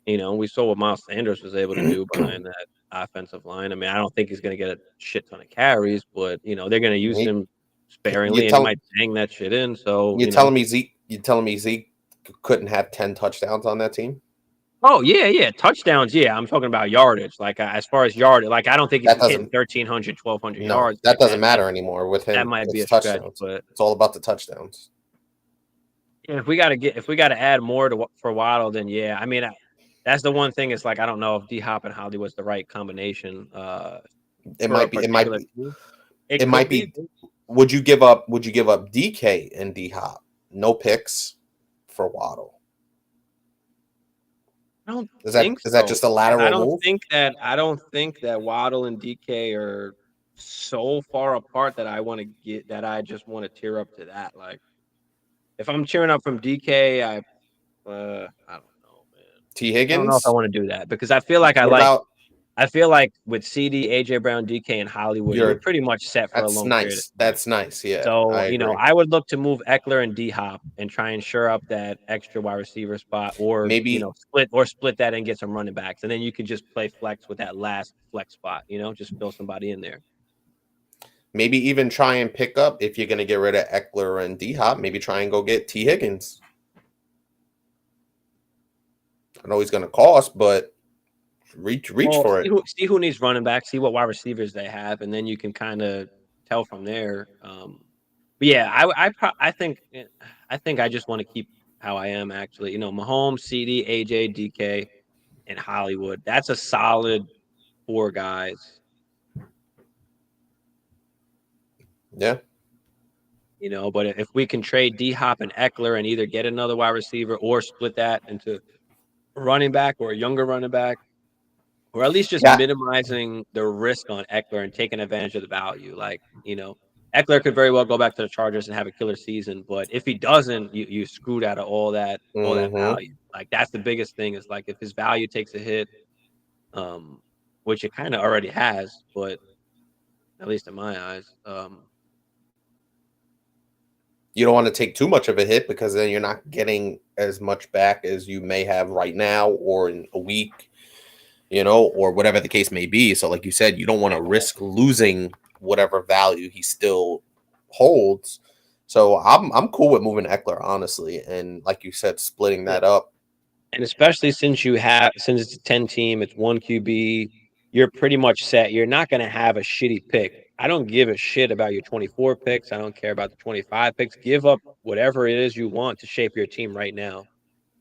we saw what Miles Sanders was able to do behind that offensive line. I mean, I don't think he's going to get a shit ton of carries, but they're going to use he, him you sparingly, and he tell might bang that shit in. So you telling me Zeke? You telling me Zeke couldn't have 10 touchdowns on that team? Oh yeah, yeah, touchdowns. Yeah, I'm talking about yardage. Like as far as yardage, like I don't think he's That hitting doesn't. 1,300, 1,200 No, yards that like doesn't that. matter anymore with That him. might be It's a stretch, touchdowns. but It's all about the touchdowns. yeah, if we got to add more for Waddle, then yeah. I mean, that's the one thing. Is like I don't know if D Hop and Holly was the right combination It for a might be. It might particular be. team. It It might could be. be. Would you give up? Would you give up DK and D Hop? No picks for Waddle. I don't Is think that so. just a I lateral don't move? think that Waddle and DK are so far apart that I just want to tear up to that. Like if I'm cheering up from DK, I don't know, man. T I don't know if I Higgins. want to do that because I feel like What about with CD, AJ Brown, DK, and Hollywood, you're your? pretty much set for a That's long period of nice. time. That's nice. Yeah, I So, agree. I would look to move Eckler and D Hop and try and shore up that extra wide receiver spot or, Maybe split that and get some running backs. And then you could just play flex with that last flex spot, just fill somebody in there. maybe even try and pick up, if you're going to get rid of Eckler and D Hop. Maybe try and go get T Higgins. I know he's going to cost, but reach Well, for it. see who needs running back, see what wide receivers they have, and then you can kind of tell from there. But yeah, I think I just want to keep how I am actually. Mahomes, CD, AJ, DK, and Hollywood. That's a solid four guys. Yeah. But if we can trade D Hop and Eckler and either get another wide receiver or split that into running back or a younger running back, or at least just Yeah. minimizing the risk on Eckler and taking advantage of the value. Like, Eckler could very well go back to the Chargers and have a killer season, but if he doesn't, you screwed out of all that Mm-hmm. value. Like that's the biggest thing is like if his value takes a hit, um, which it kind of already has, but at least in my eyes. You don't want to take too much of a hit because then you're not getting as much back as you may have right now or in a week, or whatever the case may be. So like you said, you don't want to risk losing whatever value he still holds. So I'm cool with moving Eckler, honestly. And like you said, splitting Yeah. that up. And especially since it's a 10 team, it's one QB, you're pretty much set. You're not going to have a shitty pick. I don't give a shit about your 24 picks. I don't care about the 25 picks. Give up whatever it is you want to shape your team right now.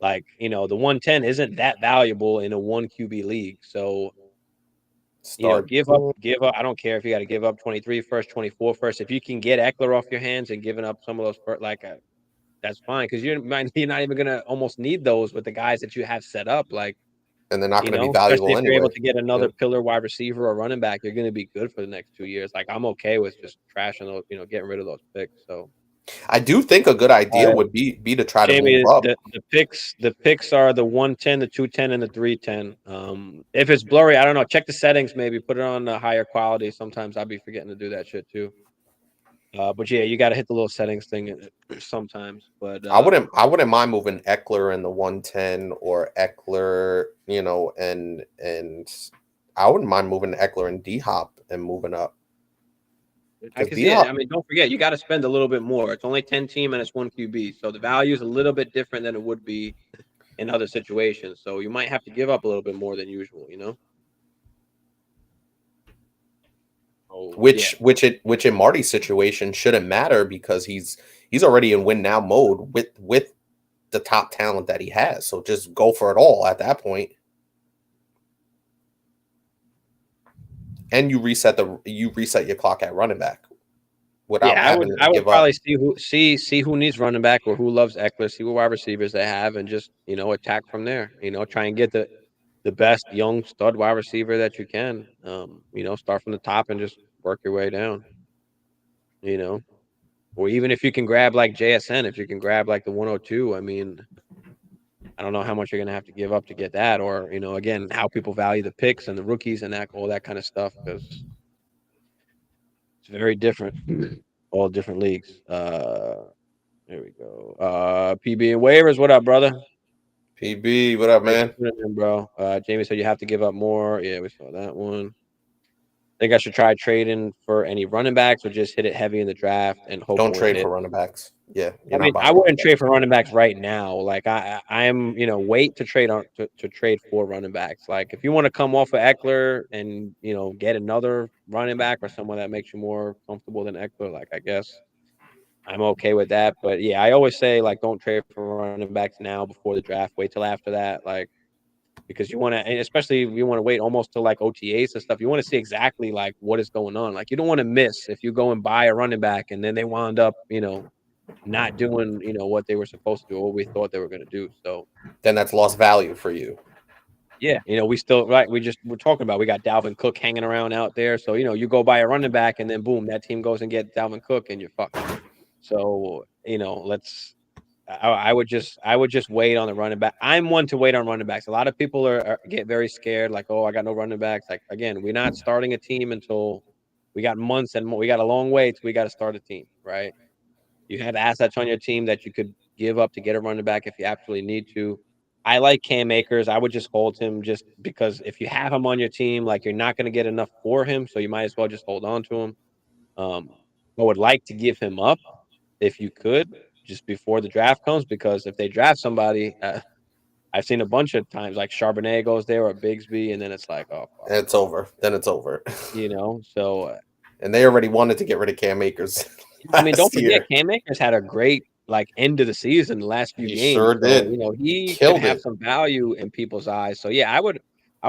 Like, the 110 isn't that valuable in a one QB league. So, Start. give up. I don't care if you got to give up 23 first, 24 first. If you can get Eckler off your hands and giving up some of those first, that's fine because you're not even gonna almost need those with the guys that you have set up. Like, And they're not going to be especially valuable if you're able anyway. to get another pillar wide receiver or running back, you're gonna be good for the next 2 years. Like, I'm okay with just trashing those, getting rid of those picks. So I do think a good idea all right, would be to try to move Jamie, up. the picks are the 110, the 210, and the 310. If it's blurry, I don't know. Check the settings, maybe put it on a higher quality. Sometimes I'll be forgetting to do that shit too. But yeah, you got to hit the little settings thing sometimes. But I wouldn't mind moving Eckler in the 110 or Eckler, and I wouldn't mind moving Eckler and D Hop and moving up. I can see it. I mean, don't forget, you got to spend a little bit more. It's only 10 team and it's one QB, so the value is a little bit different than it would be in other situations. So you might have to give up a little bit more than usual. Oh, Which in Marty's situation shouldn't matter because he's already in win now mode with the top talent that he has. So just go for it all at that point. And you reset your clock at running back without having to I would give up. probably see who needs running back or who loves Eckler, see what wide receivers they have, and just attack from there. Try and get the best young stud wide receiver that you can. Start from the top and just work your way down. You know, or even if you can grab like JSN, if you can grab like the 102, I mean, I don't know how much you're gonna have to give up to get that, or again, how people value the picks and the rookies and all that kind of stuff because it's very different, all different leagues. There we go. PB and waivers, what up, brother? PB, what up, Thanks man? for putting it in, bro. Jamie said you have to give up more. Yeah, we saw that one. Think I should try trading for any running backs or just hit it heavy in the draft and hope Don't it won't trade hit. for running backs. Yeah, I you're not mean, I buying running wouldn't backs. trade for running backs right now. Like I am, wait to trade on to trade for running backs. Like if you want to come off of Eckler and get another running back or someone that makes you more comfortable than Eckler, like I guess I'm okay with that. But yeah, I always say like don't trade for running backs now before the draft. Wait till after that, like because you want to, especially if you want to wait almost till like OTAs and stuff. You want to see exactly like what is going on. Like you don't want to miss if you go and buy a running back and then they wound up, not doing, what they were supposed to do or what we thought they were going to do. So Then that's lost value for you. yeah, we still we're talking about we got Dalvin Cook hanging around out there. So you go buy a running back and then boom, that team goes and get Dalvin Cook and you're fucked. So I would just wait on the running back. I'm one to wait on running backs. A lot of people get very scared, like, oh, I got no running backs. Like again, we're not starting a team until we got months and we got a long way till we got to start a team, right? You have assets on your team that you could give up to get a running back if you absolutely need to. I like Cam Akers. I would just hold him just because if you have him on your team, like you're not going to get enough for him, so you might as well just hold on to him. I would like to give him up if you could just before the draft comes because if they draft somebody, I've seen a bunch of times like Charbonnet goes there or Bigsby, and then it's like, oh, fuck. And it's over. Then it's over. So And they already wanted to get rid of Cam Akers. I mean, don't forget, Year. Cam Akers had a great end of the season, the last few He games. sure So did. he could Killed have it. some value in people's eyes. So yeah, I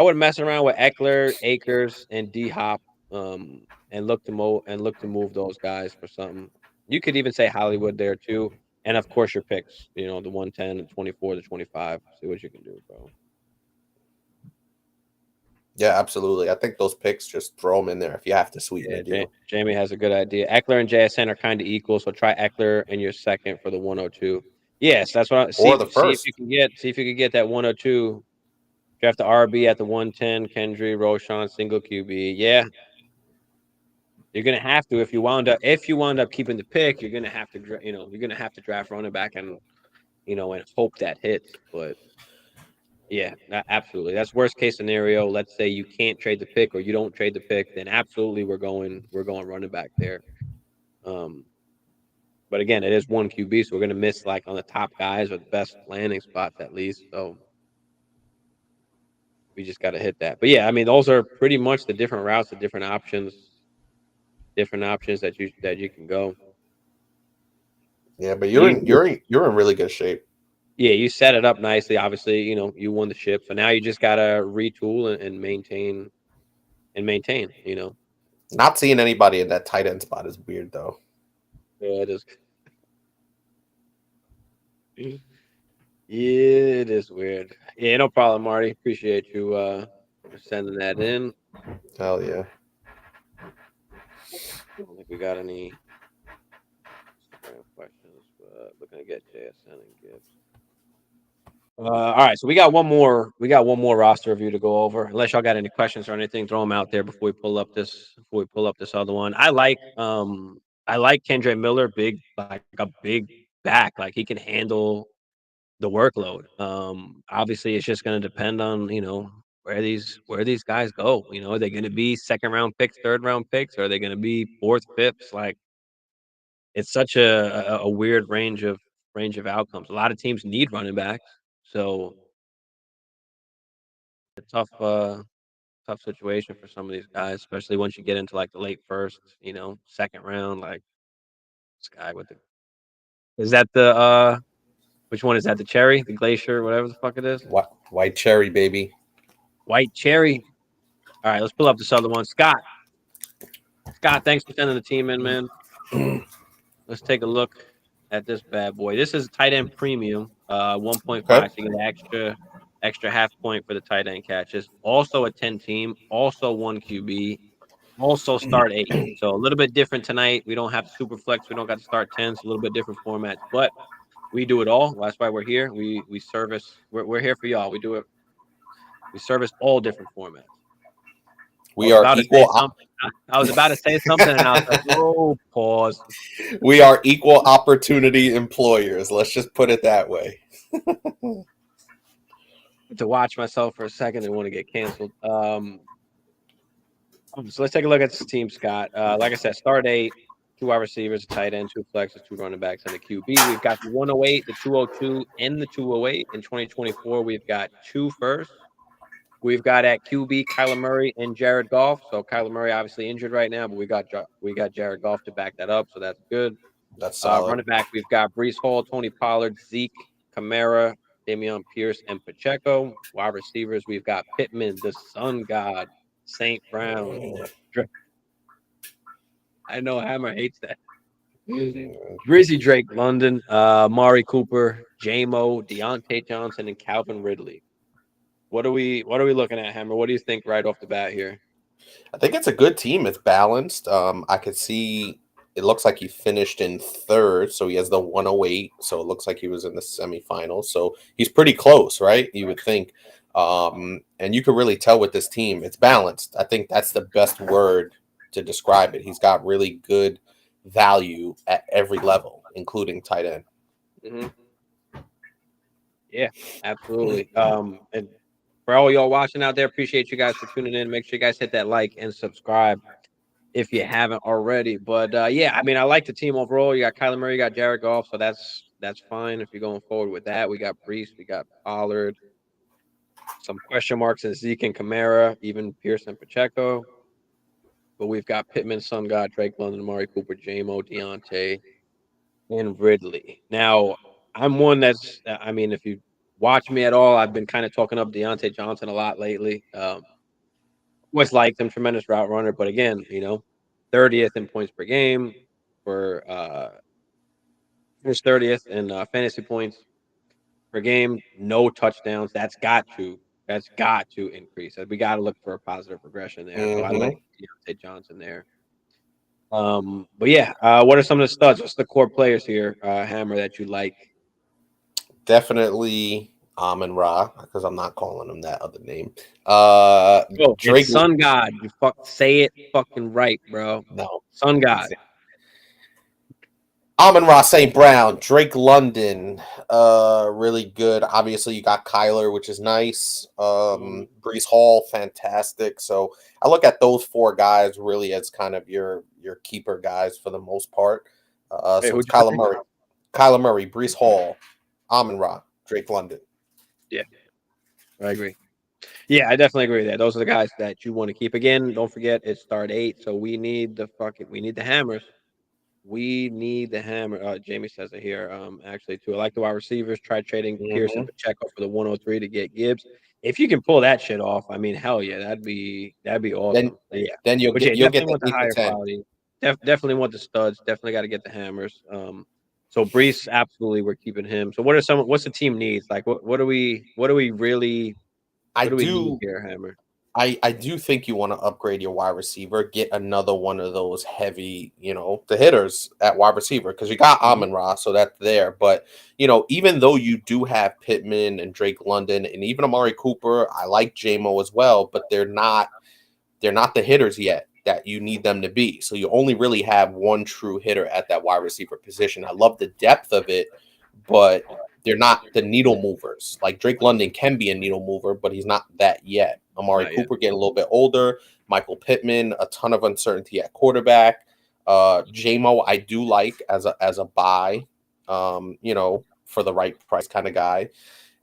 would mess around with Eckler, Akers, and D Hop, and look to move those guys for something. You could even say Hollywood there too, and of course your picks. The 110, the 24, the 25. See what you can do, bro. Yeah, absolutely. I think those picks just throw them in there if you have to sweeten the deal. Jamie has a good idea. Eckler and JSN are kind of equal, so try Eckler and your second for the 102. Yes, that's what I see. Or the first. See if you can get that 102. Draft the RB at the 110, Kendry, Roshan, single QB. Yeah, you're gonna have to if you wound up keeping the pick, you're gonna have to you're gonna have to draft running back and and hope that hits. But yeah, absolutely. That's worst case scenario. Let's say you can't trade the pick or you don't trade the pick, then absolutely we're going running back there. Um, but again, it is one QB, so we're gonna miss like on the top guys or the best landing spots at least. So we just got to hit that. But yeah, I mean, those are pretty much the different routes, the different options that you can go. Yeah, but You, you're in really good shape. yeah, you set it up nicely. Obviously, you won the ship, so now you just gotta retool and maintain and maintain. Not seeing anybody in that tight end spot is weird though. Yeah, it is. Yeah, it is weird. Yeah, no problem, Marty. Appreciate you for sending that in. Hell yeah. I don't think we got any Instagram questions, but looking to get JSN and Gibbs. All right, so we got one more. We got one more roster review to go over. Unless y'all got any questions or anything, throw them out there before we pull up this. Before we pull up this other one, I like Kendre Miller, big like a big back. Like he can handle the workload. Obviously, it's just going to depend on where these guys go. Are they going to be second round picks, third round picks? Or are they going to be fourth, fifths? Like it's such a weird range of outcomes. A lot of teams need running backs, so a tough situation for some of these guys, especially once you get into like the late first, second round. Like this guy with the is that the which one is that? The cherry, the glacier, whatever the fuck it is. White cherry, baby. White cherry. All right, let's pull up this other one. Scott, thanks for sending the team in, man. Let's take a look at this bad boy. This is tight end premium, 1.5. Okay. So you get an extra half point for the tight end catches. Also a 10 team, also one QB, also start 8. So a little bit different tonight. We don't have super flex. We don't got to start 10s. A little bit different formats, but we do it all. That's why we're here. We service. We're here for y'all. We do it. We service all different formats. We are equal. I was about to say something, and I was like, "Oh, pause." We are equal opportunity employers. Let's just put it that way. To watch myself for a second and want to get canceled. So let's take a look at this team, Scott. Like I said, start 8, 2 wide receivers, a tight end, 2 flexes, 2 running backs, and a QB. We've got the 108, the 202, and the 208. In 2024, we've got 2 firsts. We've got at QB Kyler Murray and Jared Goff. So Kyler Murray obviously injured right now, but we got Jared Goff to back that up, so that's good. That's solid. Running back, we've got Breece Hall, Tony Pollard, Zeke, Kamara, Damian Pierce, and Pacheco. Wide receivers, we've got Pittman, the Sun God, St. Brown. I know Hammer hates that. Drizzy Drake, London, Mari Cooper, J-Mo, Deontay Johnson, and Calvin Ridley. What are we looking at, Hammer? What do you think right off the bat here? I think it's a good team. It's balanced. I could see it looks like he finished in 3rd, so he has the 108. So it looks like he was in the semifinals. So he's pretty close, right? You would think. And you can really tell with this team, it's balanced. I think that's the best word to describe it. He's got really good value at every level, including tight end. Mm-hmm. Yeah, absolutely. And for all y'all watching out there, appreciate you guys for tuning in. Make sure you guys hit that like and subscribe if you haven't already. But yeah, I mean, I like the team overall. You got Kyler Murray, you got Jared Goff, so that's fine if you're going forward with that. We got Breece, we got Pollard, some question marks in Zeke and Kamara, even Pierce and Pacheco. But we've got Pittman, Sun God, Drake London, Amari Cooper, J-Mo, Deontay, and Ridley. Now, I'm one that's, I mean, if you watch me at all, I've been kind of talking up Deontay Johnson a lot lately. Always liked him, tremendous route runner, but again, 30th in points per game for his 30th in fantasy points per game, no touchdowns. That's got to increase. We got to look for a positive progression there. So I like Deontay Johnson there. But yeah, what are some of the studs? What's the core players here, Hammer, that you like? Definitely Amon Ra, because I'm not calling him that other name. Drake, Drake. it's Sun God. You say it fucking right, bro. No. Sun God. Amon Ra St. Brown, Drake London, really good. Obviously, you got Kyler, which is nice. Brees Hall, fantastic. So I look at those four guys really as kind of your keeper guys for the most part. Hey, So it's who'd Kyler Murray, Brees Hall, Amon Ra, Drake London. Yeah, I agree. Yeah, I definitely agree with that. Those are the guys that you want to keep. Again, don't forget it's start 8, so we need the hammers. We need the hammer. Jamie says it here. Actually, too. I like the wide receivers. Try trading Pierce and Pacheco for the 103 to get Gibbs. If you can pull that shit off, I mean, hell yeah, that'd be awesome. Yeah, Then but yeah, you'll get definitely the want the 8 to higher 10. quality. Definitely want the studs. Definitely got to get the hammers. So Brees, absolutely, we're keeping him. So what's the team needs? Like, what do we really I what do we need do here, Hammer? I do think you want to upgrade your wide receiver, get another one of those heavy, the hitters at wide receiver, because you got Mhm. Amon Ra, so that's there. But even though you do have Pittman and Drake London and even Amari Cooper, I like JMO as well, but they're not the hitters yet that you need them to be. So you only really have one true hitter at that wide receiver position. I love the depth of it, but they're not the needle movers. Like Drake London can be a needle mover, but he's not that yet. Amari Not yet. Cooper getting a little bit older. Michael Pittman, a ton of uncertainty at quarterback. JMO, I do like as a buy, for the right price kind of guy.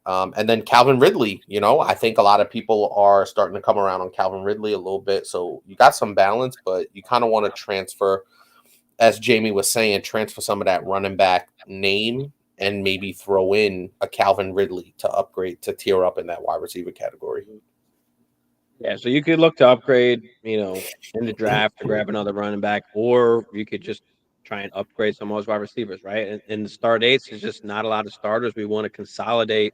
And then Calvin Ridley, I think a lot of people are starting to come around on Calvin Ridley a little bit. So you got some balance, but you kind of want to transfer, as Jamie was saying, transfer some of that running back name and maybe throw in a Calvin Ridley to upgrade, to tier up in that wide receiver category. Yeah, so you could look to upgrade, in the draft to grab another running back, or you could just try and upgrade some of those wide receivers, right? In the start eights, there's just not a lot of starters. We want to consolidate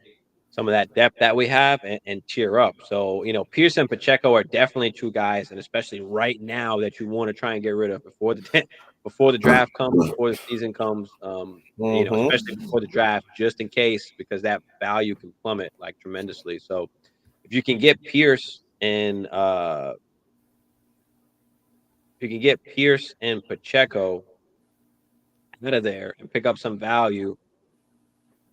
some of that depth that we have and tier up. So, Pierce and Pacheco are definitely two guys, and especially right now that you want to try and get rid of before before the draft comes, before the season comes. Especially before the draft, just in case, because that value can plummet like tremendously. So if you can get Pierce and Pacheco out of there and pick up some value,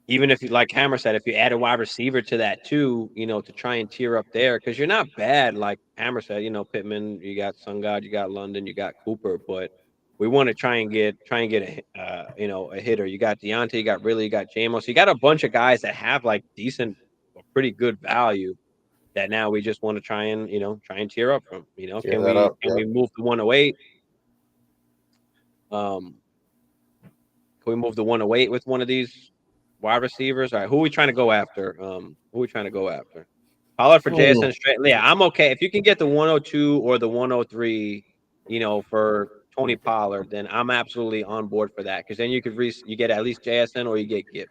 even if you, like Hammer said, if you add a wide receiver to that too, to try and tier up there, because you're not bad, like Hammer said, Pittman, you got Sun God, you got London, you got Cooper, but we want to try and get a hitter. You got Deontay, you got Ridley, you got Jamo, so you got a bunch of guys that have like decent or pretty good value that now we just want to try and tier up from. Tier that up, Can yeah. we move to 108? Can we move to 108 with one of these wide receivers? All right, who are we trying to go after? Pollard for JSN straight. Yeah, I'm okay if you can get the 102 or the 103. For Tony Pollard, then I'm absolutely on board for that, because then you get at least JSN or you get Gibbs.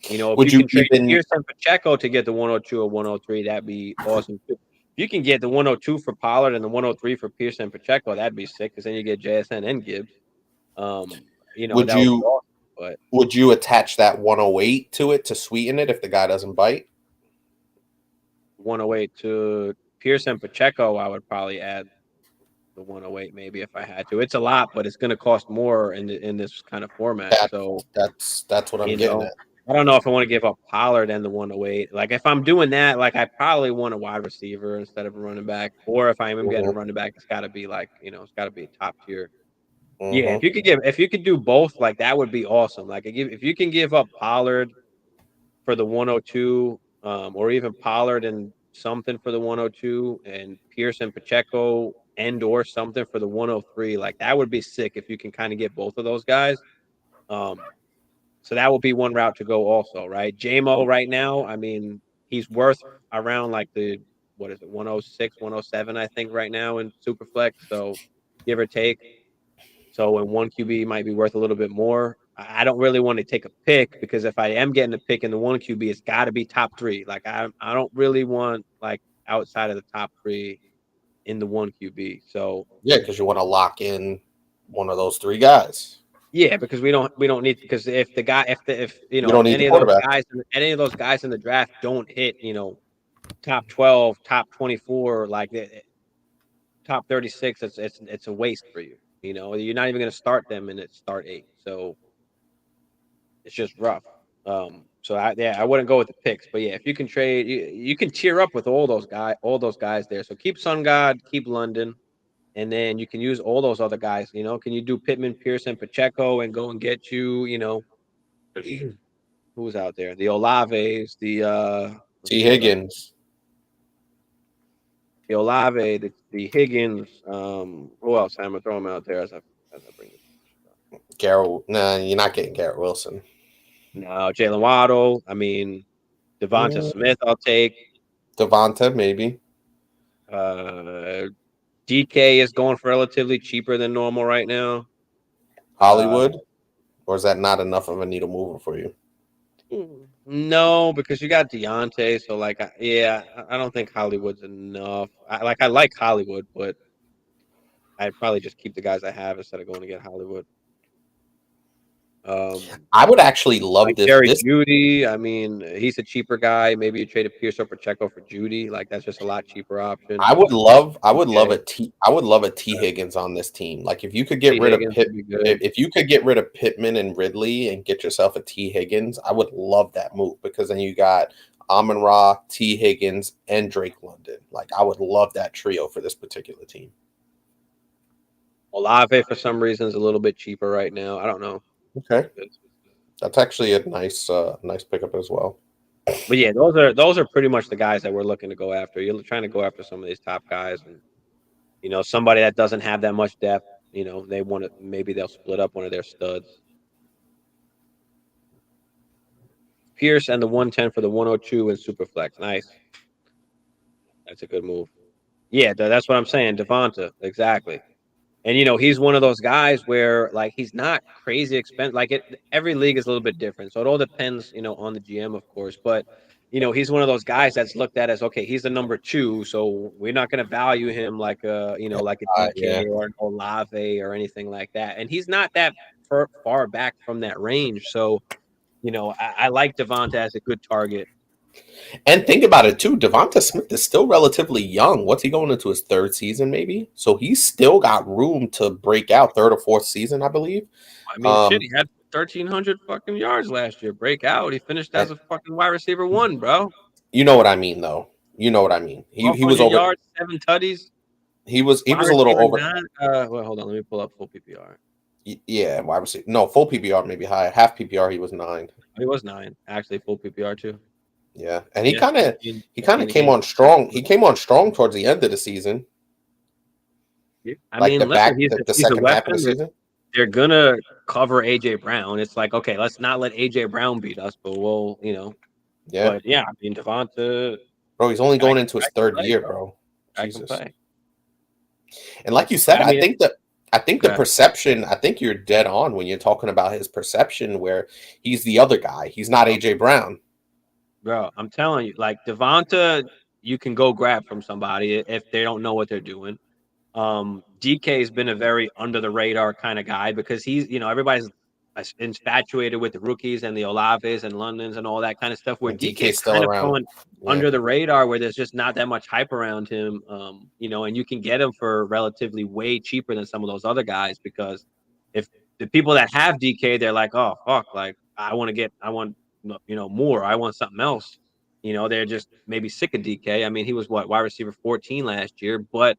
If Would you you can trade even Pearson Pacheco to get the 102 or 103, that'd be awesome too. If you can get the 102 for Pollard and the 103 for Pearson Pacheco, that'd be sick, because then you get JSN and Gibbs. would That would be you awesome. But would you attach that 108 to it to sweeten it if the guy doesn't bite? 108 to Pearson Pacheco, I would probably add the 108 maybe if I had to. It's a lot, but it's going to cost more in this kind of format. That So that's what I'm getting at. I don't know if I want to give up Pollard and the 108. Like if I'm doing that, like I probably want a wide receiver instead of a running back. Or if I am getting a running back, it's got to be like it's got to be top tier. Yeah, if you could do both, like that would be awesome. Like if you can give up Pollard for the 102, or even Pollard and something for the 102, and Pearson Pacheco and or something for the 103, like that would be sick if you can kind of get both of those guys. So that would be one route to go also, right? JMO right now, I mean, he's worth around like the, what is it, 106, 107, I think, right now in Superflex. So give or take. So in one QB might be worth a little bit more. I don't really want to take a pick, because if I am getting a pick in the one QB, it's got to be top 3. Like I don't really want like outside of the top 3 in the one QB. So Yeah, because you want to lock in one of those three guys. Yeah, because we don't need, because if the guy if You don't need the quarterback. any of those guys in the draft don't hit, top 12, top 24, like top 36, it's a waste for you. You're not even going to start them and it's start 8. So it's just rough. So I wouldn't go with the picks, but yeah, if you can trade, you can tier up with all those guys there. So keep Sun God, keep London, and then you can use all those other guys. Can you do Pittman, Pearson, Pacheco, and go and get who's out there? The Olaves, let's T. pull it up. Higgins. The Olave, the Higgins. Who else? I'm gonna throw them out there as I bring this. Garrett. Nah, you're not getting Garrett Wilson. No, Jalen Waddle. I mean, Devonta Smith. I'll take. Devonta, maybe. DK is going for relatively cheaper than normal right now. Hollywood, or is that not enough of a needle mover for you? No, because you got Deontay. So I don't think Hollywood's enough. I like Hollywood, but I'd probably just keep the guys I have instead of going to get Hollywood. I would actually love like this. Jerry Jeudy. I mean, he's a cheaper guy. Maybe you trade a Pierce or Pacheco for Jeudy. Like that's just a lot cheaper option. I would love a T Higgins on this team. Like if you could get rid of if you could get rid of Pittman and Ridley and get yourself a T Higgins, I would love that move, because then you got Amon-Ra, T Higgins, and Drake London. Like I would love that trio for this particular team. Olave for some reason is a little bit cheaper right now. I don't know. Okay, that's actually a nice pickup as well. But yeah, those are pretty much the guys that we're looking to go after. You're trying to go after some of these top guys, and somebody that doesn't have that much depth. They want to, maybe they'll split up one of their studs. Pierce and the 110 for the 102 and Superflex. Nice. That's a good move. Yeah, that's what I'm saying. Devonta, exactly. And he's one of those guys where he's not crazy expensive. Every league is a little bit different, so it all depends, on the GM, of course. But he's one of those guys that's looked at as, okay, he's the number 2, so we're not going to value him like a DK or an Olave or anything like that. And he's not that far back from that range, so I like Devonta as a good target. And think about it too, Devonta Smith is still relatively young. What's he going into his 3rd season, maybe? So he's still got room to break out. 3rd or 4th season, I believe. I mean, he had 1,300 fucking yards last year. Break out. He finished as a fucking wide receiver 1, bro. You know what I mean, though. You know what I mean. He was over yards, 7 tutties. He was a little over. Well, hold on. Let me pull up full PPR. Yeah, wide receiver. No, full PPR maybe higher. Half PPR, he was 9. He was 9. Actually, full PPR too. Yeah, and he kind of came on strong. He came on strong towards the end of the season. Yeah. The second half of the season. They're gonna cover AJ Brown. It's like, okay, let's not let AJ Brown beat us, but we'll, Yeah. But yeah, I mean, Devonta. Bro, he's only going into his 3rd year, bro. Jesus. And like you said, I think the perception. I think you're dead on when you're talking about his perception, where he's the other guy. He's not AJ Brown. Bro, I'm telling you, Devonta, you can go grab from somebody if they don't know what they're doing. DK has been a very under the radar kind of guy because he's, everybody's infatuated with the rookies and the Olaves and Londons and all that kind of stuff. Where DK's still kind of going under the radar, where there's just not that much hype around him. And you can get him for relatively way cheaper than some of those other guys, because if the people that have DK, they're like, oh fuck, I want more. I want something else. They're just maybe sick of DK. I mean, he was wide receiver 14 last year, but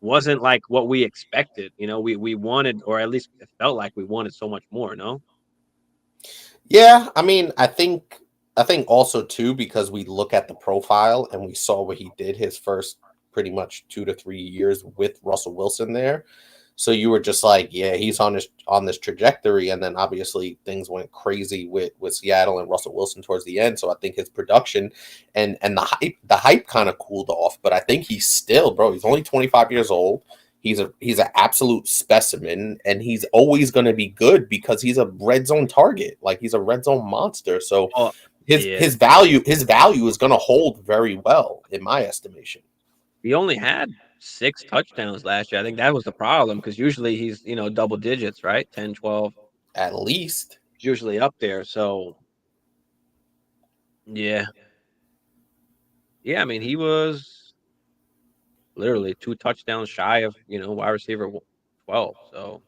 wasn't like what we expected. We wanted, or at least it felt like we wanted so much more. No. Yeah, I mean, I think also too, because we look at the profile and we saw what he did his first pretty much 2 to 3 years with Russell Wilson there. So you were just like, yeah, he's on this trajectory, and then obviously things went crazy with Seattle and Russell Wilson towards the end. So I think his production and the hype kind of cooled off. But I think he's still, bro, he's only 25 years old. He's an absolute specimen, and he's always going to be good because he's a red zone target. Like, he's a red zone monster. So his value is going to hold very well in my estimation. He only had 6 touchdowns last year. I think that was the problem, because usually he's, double digits, right? 10, 12. At least. He's usually up there. So, yeah. Yeah, I mean, he was literally 2 touchdowns shy of, wide receiver 12. So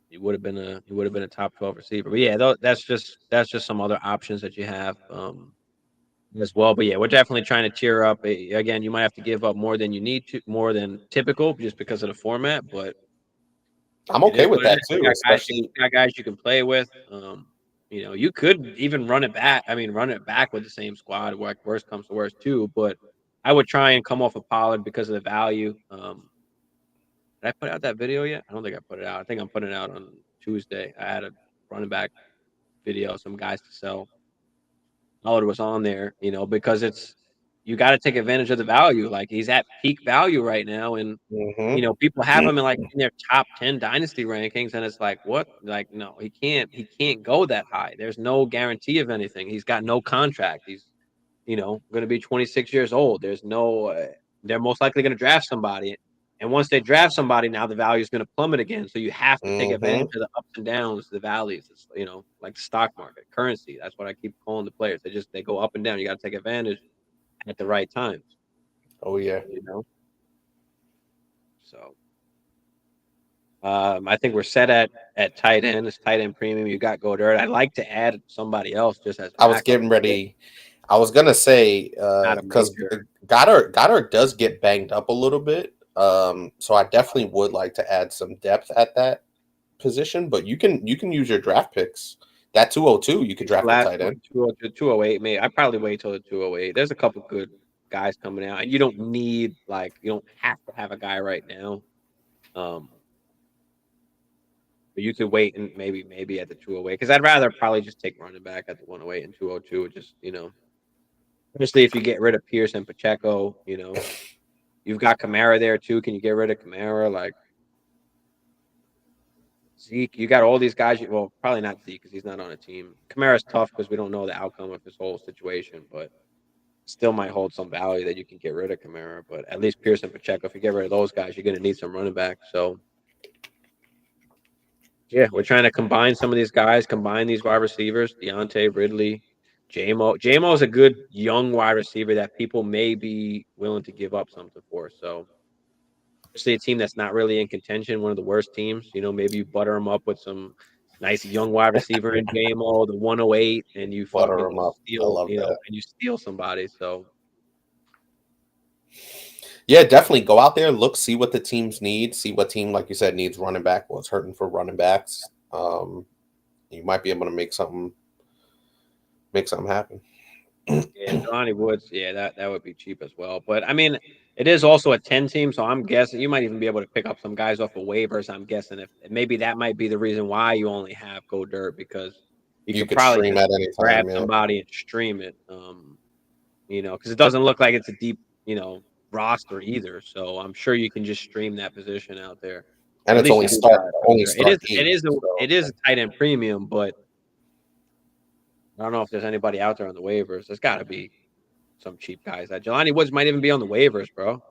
he would have been a top 12 receiver. But yeah, that's just some other options that you have as well. But yeah, we're definitely trying to tier up. Again, you might have to give up more than you need to, more than typical, just because of the format. But I'm it okay is with what it that is. too, especially You got guys you can play with. You could even run it back. I mean, run it back with the same squad. Like worst comes to worst too. But I would try and come off of Pollard because of the value. Did I put out that video yet? I don't think I put it out. I think I'm putting it out on Tuesday. I had a running back video, some guys to sell. Pollard was on there, because you got to take advantage of the value. Like he's at peak value right now, and Mhm. people have him in their top 10 dynasty rankings, and it's like what? Like no, he can't go that high. There's no guarantee of anything. He's got no contract. He's going to be 26 years old. There's no. They're most likely going to draft somebody, and once they draft somebody, now the value is going to plummet again. So you have to take advantage Mhm. of the ups and downs, the valleys. It's like the stock market, currency. That's what I keep calling the players. They go up and down. You got to take advantage at the right times. Oh yeah. So I think we're set at tight end. It's tight end premium. You got Goddard. I'd like to add somebody else just as I was backup. getting ready. I was gonna say Not a because major. Goddard does get banged up a little bit. So I definitely would like to add some depth at that position. But you can use your draft picks. That 202, you could draft a Last tight one, end. 208. Maybe I probably wait till the 208. There's a couple good guys coming out, and you don't you don't have to have a guy right now. Um, but you could wait and maybe at the 208 because I'd rather probably just take running back at the 108 and 202. Just especially if you get rid of Pierce and Pacheco. You've got Kamara there too. Can you get rid of Kamara? Like Zeke, you got all these guys. Well, probably not Zeke because he's not on a team. Kamara's tough because we don't know the outcome of his whole situation, but still might hold some value that you can get rid of Kamara. But at least Pierce and Pacheco, if you get rid of those guys, you're going to need some running back. So yeah, we're trying to combine some of these guys, combine these wide receivers, Deontay, Ridley, JMO. JMO is a good young wide receiver that people may be willing to give up something for. So especially a team that's not really in contention, one of the worst teams. Maybe you butter them up with some nice young wide receiver in JMO, the 108, and you Butter fucking them up. I steal, love that. and you steal somebody. So Yeah, definitely go out there, look, see what the teams need, see what team, like you said, needs running back, what's hurting for running backs. You might be able to make something happen. yeah, Johnny Woods, yeah, that would be cheap as well. But I mean, it is also a 10 team, so I'm guessing you might even be able to pick up some guys off of waivers. I'm guessing if maybe that might be the reason why you only have Go Dirt because you You could could probably stream just at any grab time, yeah. somebody and stream it. Because it doesn't look like it's a deep, roster either. So I'm sure you can just stream that position out there. And At it's least you do that. only It is start it eight. is a So it is a tight end premium, but I don't know if there's anybody out there on the waivers. There's got to be some cheap guys. That Jelani Woods might even be on the waivers, bro.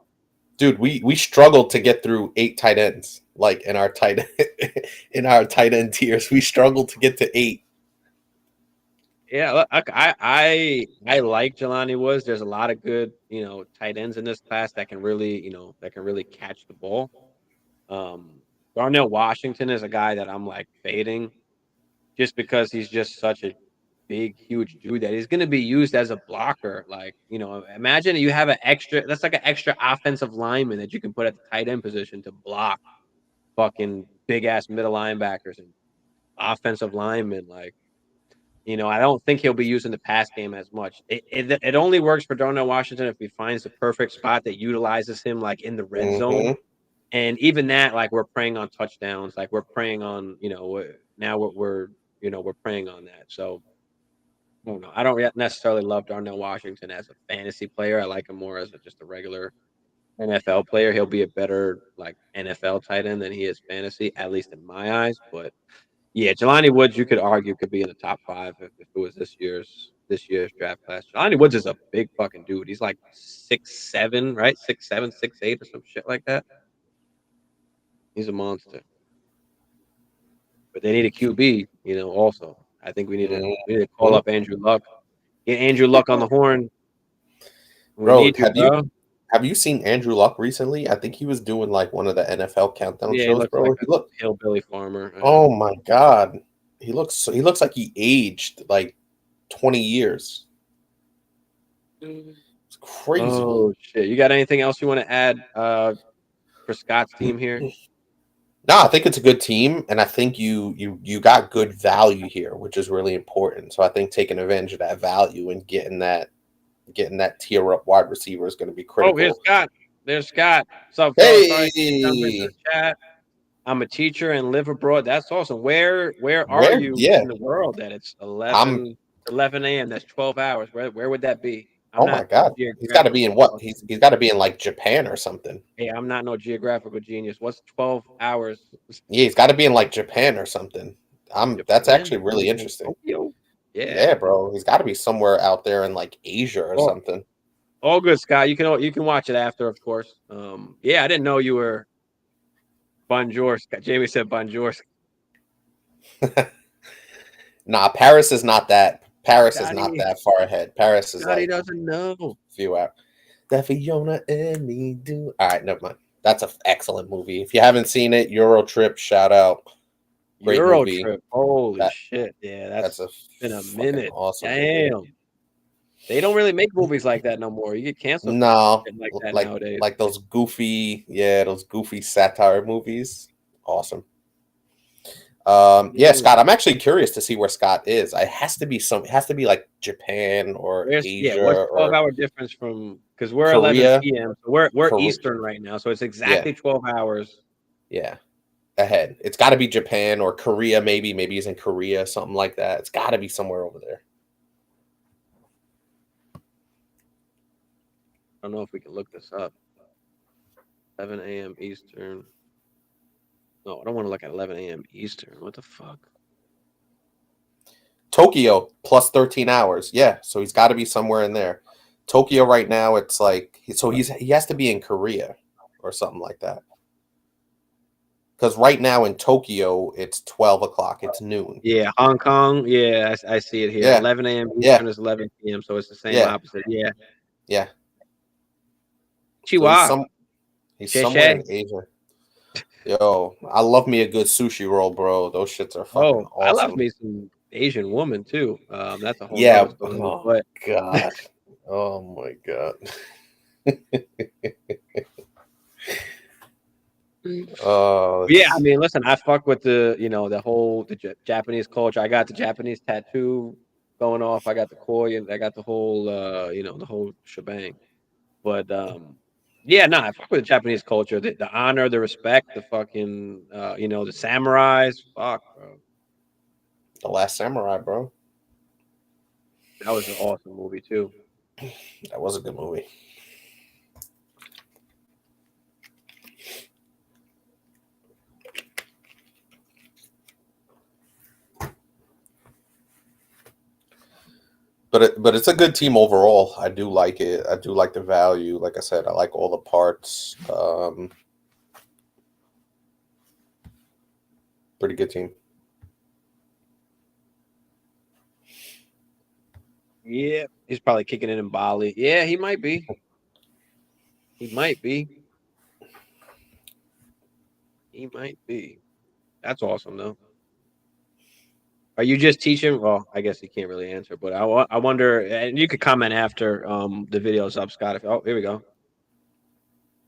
dude, we struggled to get through 8 tight ends. Like in our tight in our tight end tiers. We struggled to get to 8. Yeah, look, I like Jelani Woods. There's a lot of good, tight ends in this class that can really, catch the ball. Um, Darnell Washington is a guy that I'm like fading just because he's just such a big, huge dude that he's going to be used as a blocker. Like, imagine you have that's like an extra offensive lineman that you can put at the tight end position to block fucking big ass middle linebackers and offensive linemen. Like, I don't think he'll be using the pass game as much. It only works for Darnell Washington if he finds the perfect spot that utilizes him like in the red zone. Mm-hmm. And even that, like we're preying on touchdowns, like we're preying on, now we're preying on that. So I don't know. I don't necessarily love Darnell Washington as a fantasy player. I like him more as just a regular NFL player. He'll be a better like NFL tight end than he is fantasy, at least in my eyes. But yeah, Jelani Woods, you could argue could be in the top 5 if it was this year's draft class. Jelani Woods is a big fucking dude. He's like 6'7", right? 6'7", 6'8", or some shit like that. He's a monster. but they need a QB. Also, I think we need to call Mhm. up Andrew Luck. Get Andrew Luck on the horn. We Bro, need you, bro. have you seen Andrew Luck recently? I think he was doing like one of the NFL countdown Yeah, he shows, looks like bro. a hillbilly farmer. Oh my God. He looks like he aged like 20 years. It's crazy. Oh shit! You got anything else you want to add for Scott's team here? No, I think it's a good team, and I think you got good value here, which is really important. So I think taking advantage of that value and getting that tier up wide receiver is going to be Oh, here's critical. Scott. There's Scott. What's up, fellas? Sorry, I can't jump into Hey, the chat. I'm a teacher and live abroad. That's awesome. Where are where? you Yeah, in the world that it's I'm. 11 a.m.? That's 12 hours. Where would that be? I'm Oh my not God, he's got to be in geographical. what? He's got to be in like Japan or something. Hey, I'm not no geographical genius. What's 12 hours? Yeah, he's got to be in like Japan or something. That's Japan? actually really interesting. Tokyo? Yeah. Yeah, bro, he's got to be somewhere out there in like Asia or Oh, something. all good, Scott. You can watch it after, of course. Yeah, I didn't know you were bonjour. Jamie said bonjour. Nah, Paris is not that. Paris is not Scotty, that far ahead. Paris is Scotty like doesn't know. few out. That Fiona and me do. All right, never mind. That's an excellent movie. If you haven't seen it, Euro Trip, shout out. Great Euro movie. trip. Holy That shit. Yeah, that's that's a been a fucking minute. awesome Damn. movie. They don't really make movies like that no more. You get canceled for No, shit like that like nowadays. those goofy satire movies. Awesome. Yeah, Scott. I'm actually curious to see where Scott is. It has to be like Japan or Asia What's or 12-hour difference from because we're Korea. 11 p.m. So we're Korea. Eastern right now. So it's Yeah, exactly 12 hours. yeah. Ahead. It's got to be Japan or Korea. Maybe he's in Korea, something like that. It's got to be somewhere over there. I don't know if we can look this up. 11 a.m. Eastern. No, I don't want to look at 11 a.m. Eastern. What the fuck? Tokyo plus 13 hours. Yeah, so he's got to be somewhere in there. Tokyo right now, it's like he has to be in Korea or something like that. Because right now in Tokyo, it's 12 o'clock. It's noon. Yeah, Hong Kong. Yeah, I see it here. Yeah. 11 a.m. Yeah. Eastern is 11 p.m. So it's the same opposite. Yeah. Yeah. Chihuahua. So he's somewhere in Asia. Yo, I love me a good sushi roll, bro. Those shits are fucking awesome. I love me some Asian woman too. That's a whole yeah. story, Oh but God. Oh my God. Yeah, I mean, listen, I fuck with the Japanese culture. I got the Japanese tattoo going off. I got the koi, and I got the whole the whole shebang. But yeah, no, I fuck with the Japanese culture. The honor, the respect, the fucking the samurais. Fuck, bro. The Last Samurai, bro. That was an awesome movie too. That was a good movie. But it's a good team overall. I do like it. I do like the value. Like I said, I like all the parts. Pretty good team. Yeah, he's probably kicking it in Bali. Yeah, he might be. He might be. He might be. That's awesome, though. Are you just teaching? Well, I guess you can't really answer, but I wonder, and you could comment after the video's up, Scott. Here we go.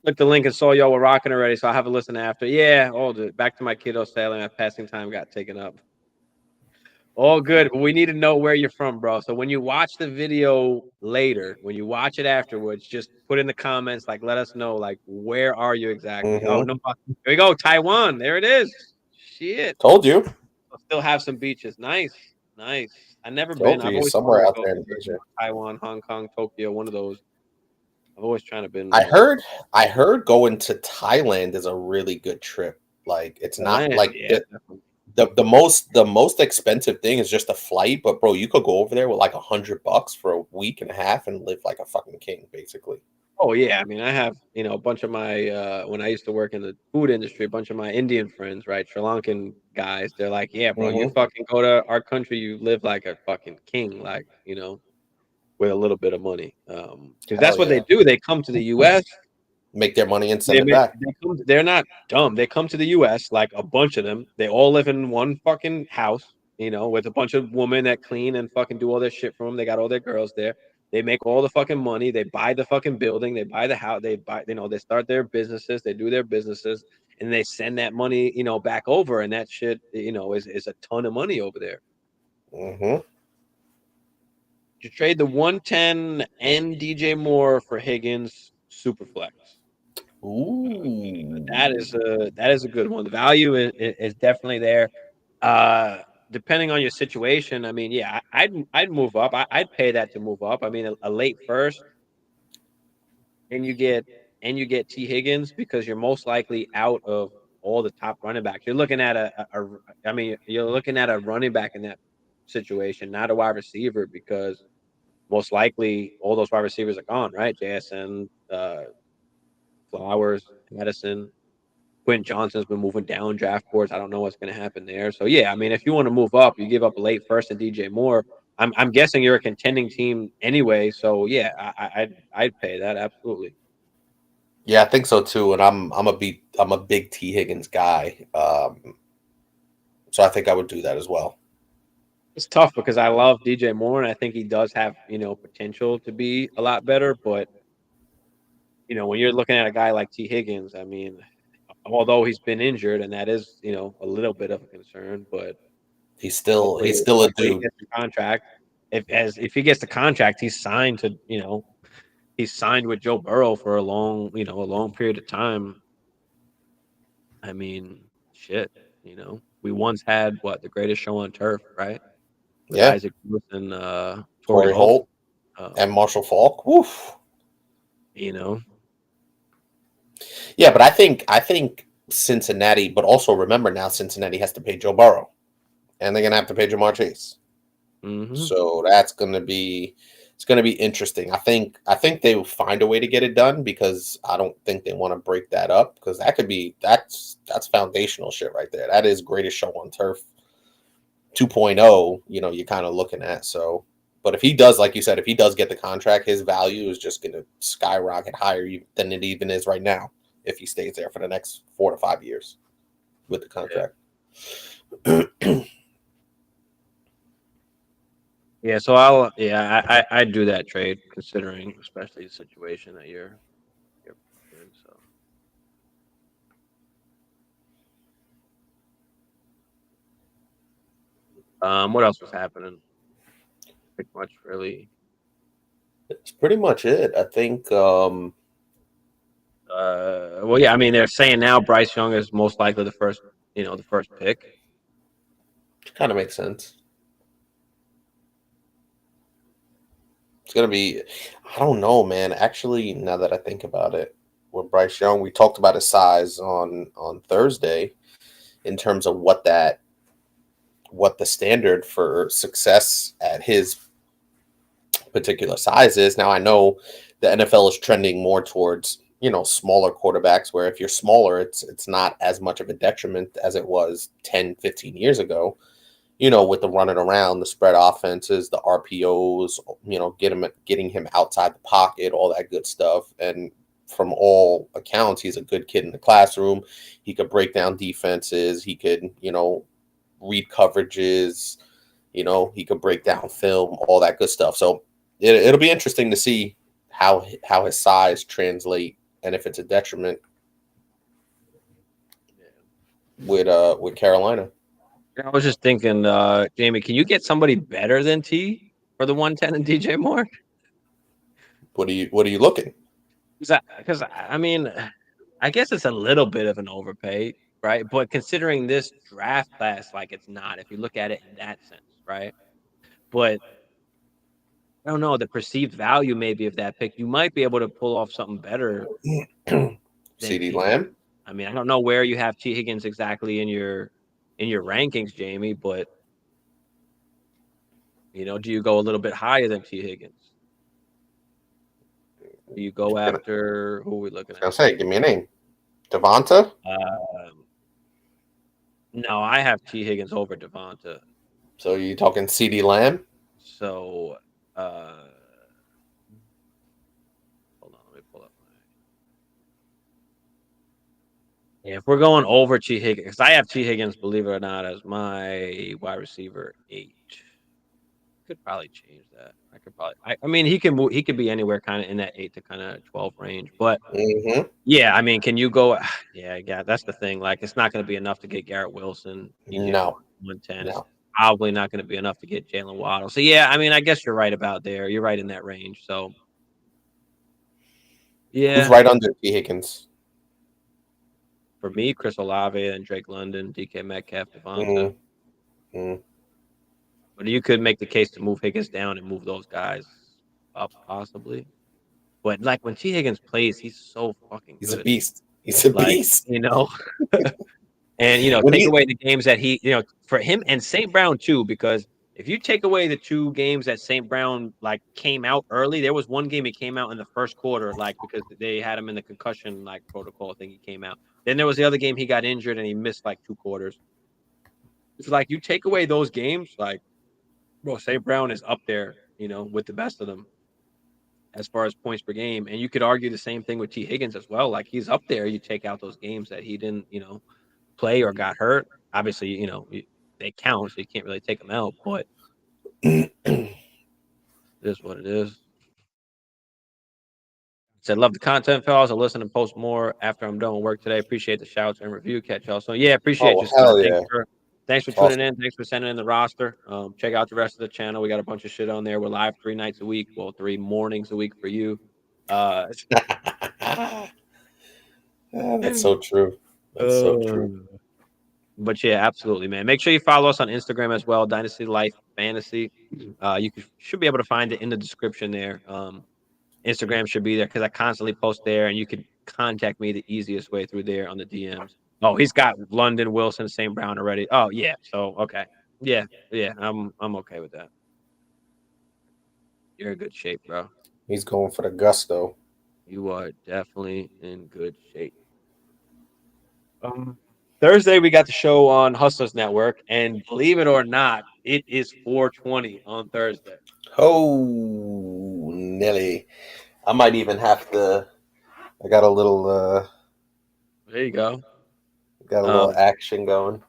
Click the link and saw y'all were rocking already, so I'll have a listen after. Yeah, back to my kiddo sailing. My passing time got taken up. All good. We need to know where you're from, bro. So when you watch the video later, when you watch it afterwards, just put in the comments, like, let us know, like, where are you exactly? Mm-hmm. Oh, no. Here we go. Taiwan. There it is. Shit. Told you. I'll still have some beaches. Nice. Nice. I've never Told been. you I've always somewhere wanted out to there go in to Asia. Taiwan, Hong Kong, Tokyo, one of those. I've always trying to been. I heard going to Thailand is a really good trip. Like it's not like the most expensive thing is just a flight, but bro, you could go over there with like $100 for a week and a half and live like a fucking king, basically. Oh yeah, I mean, I have a bunch of my when I used to work in the food industry, a bunch of my Indian friends, right, Sri Lankan guys. They're like, yeah, bro, you Mhm. fucking go to our country, you live like a fucking king, like, with a little bit of money. Because that's Hell what they yeah. do. They come to the US. Make their money and send it back. They're not dumb. They come to the US, like a bunch of them. They all live in one fucking house, with a bunch of women that clean and fucking do all their shit for them. They got all their girls there. They make all the fucking money. They buy the fucking building. They buy the house. They buy, they start their businesses. They do their businesses, and they send that money, back over. And that shit, is a ton of money over there. Hmm. You trade the 110 and DJ Moore for Higgins, super flex. Ooh. That is a good one. The value is definitely there. Depending on your situation, I mean, yeah, I'd move up. I'd pay that to move up. I mean, a late first, and you get T Higgins because you're most likely out of all the top running backs. You're looking at I mean, you're looking at a running back in that situation, not a wide receiver, because most likely all those wide receivers are gone, right? JSN, Flowers, Madison. Quentin Johnson's been moving down draft boards. I don't know what's going to happen there. So yeah, I mean, if you want to move up, you give up a late first and DJ Moore. I'm guessing you're a contending team anyway. So yeah, I'd pay that absolutely. Yeah, I think so too. And I'm a big T Higgins guy. So I think I would do that as well. It's tough because I love DJ Moore and I think he does have potential to be a lot better. But when you're looking at a guy like T Higgins, I mean, although he's been injured and that is a little bit of a concern, but He's hopefully still a he dude. gets the contract. If he gets the contract, he's signed with Joe Burrow for a long period of time. I mean, shit, we once had the greatest show on turf, right? With Yeah, Isaac Bruce and Torrey Torrey Holt. Holt and Marshall Falk. Woof. You know, Yeah, but I think Cincinnati, but also remember now Cincinnati has to pay Joe Burrow, and they're gonna have to pay Jamar Chase. hmm So it's gonna be interesting. I think they will find a way to get it done because I don't think they want to break that up because that's foundational shit right there. That is greatest show on turf 2.0. You're kind of looking at so. But if he does, like you said, if he does get the contract, his value is just going to skyrocket higher than it even is right now if he stays there for the next 4 to 5 years with the contract. yeah. So I'd do that trade considering especially the situation that you're in. So. What else was happening? Pretty much, really. That's pretty much it. I think. Well, yeah. I mean, they're saying now Bryce Young is most likely the first pick. Kind of makes sense. It's gonna be. I don't know, man. Actually, now that I think about it, with Bryce Young, we talked about his size on Thursday, in terms of what the standard for success at his particular size is. Now I know the NFL is trending more towards smaller quarterbacks, where if you're smaller, it's not as much of a detriment as it was 10, 15 years ago. With the running around, the spread offenses, the RPOs, getting him outside the pocket, all that good stuff. And from all accounts, he's a good kid in the classroom. He could break down defenses. He could, read coverages. He could break down film, all that good stuff. So it'll be interesting to see how his size translate and if it's a detriment with Carolina. I was just thinking, Jamie, can you get somebody better than T for the 110 and DJ Moore? What are you looking? Because I mean, I guess it's a little bit of an overpay, right? But considering this draft class, like it's not, if you look at it in that sense, right? But I don't know the perceived value maybe of that pick. You might be able to pull off something better than CD T Higgins. Lamb. I mean, I don't know where you have T Higgins exactly in your rankings, Jamie, but do you go a little bit higher than T Higgins? Do you go after who are we looking I'll at? say, give me a name. Devonta? No, I have T. Higgins over Devonta. So you talking CD Lamb? So, hold on, let me pull up my. Yeah, if we're going over T. Higgins, because I have T. Higgins, believe it or not, as my wide receiver 8. Could probably change that. I could probably. I mean, he can move. He could be anywhere, kind of in that 8 to kind of 12 range. But Mm-hmm. yeah, I mean, can you go? Yeah. That's the thing. Like, it's not going to be enough to get Garrett Wilson. No, 110. It's no. probably not going to be enough to get Jalen Waddle. So yeah, I mean, I guess you're right about there. You're right in that range. So Who's yeah, right under T. Higgins? for me, Chris Olave and Drake London, DK Metcalf, Devonta. Mm-hmm. But you could make the case to move Higgins down and move those guys up, possibly. But like when T. Higgins plays, he's so fucking He's a good. beast. He's a Like, beast. and When take he- away the games that he, for him and St. Brown too, because if you take away the 2 games that St. Brown like came out early, there was one game he came out in the first quarter, like because they had him in the concussion like protocol thing. He came out. Then there was the other game he got injured and he missed like 2 quarters. It's like you take away those games, like bro, St. Brown is up there, with the best of them as far as points per game. And you could argue the same thing with T. Higgins as well. Like he's up there. You take out those games that he didn't, play or got hurt. Obviously, they count, so you can't really take them out. But it is what it is. Said, love the content, fellas. I'll listen and post more after I'm done with work today. Appreciate the shouts and review. Catch y'all. So yeah, appreciate you, hell Scott. yeah. Thanks for tuning in. Thanks for sending in the roster. Check out the rest of the channel. We got a bunch of shit on there. We're live 3 nights a week. Well, 3 mornings a week for you. That's so true. That's so true. But yeah, absolutely, man. Make sure you follow us on Instagram as well, Dynasty Life Fantasy. You should be able to find it in the description there. Instagram should be there because I constantly post there, and you can contact me the easiest way through there on the DMs. Oh, he's got London, Wilson, St. Brown already. Oh yeah, so okay, yeah, I'm okay with that. You're in good shape, bro. He's going for the gusto. You are definitely in good shape. Thursday we got the show on Hustlers Network, and believe it or not, it is 420 on Thursday. Oh, Nelly. I might even have to. I got a little. There you go. Got a little action going.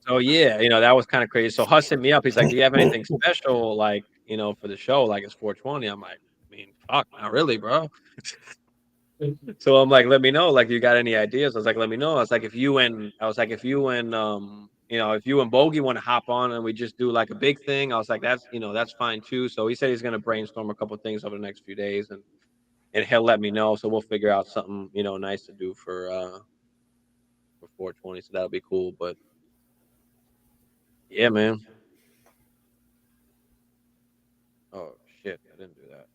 So yeah, that was kind of crazy. So Huss hit me up. He's like, "Do you have anything special, like for the show? Like it's 420." I'm like, "I mean, fuck, not really, bro." So I'm like, "Let me know. Like, you got any ideas?" I was like, "Let me know." I was like, if you and Bogey want to hop on and we just do like a big thing, I was like, that's fine too. So he said he's gonna brainstorm a couple of things over the next few days and he'll let me know. So we'll figure out something, nice to do for 420. So that'll be cool. But yeah, man. Oh shit, I didn't do that.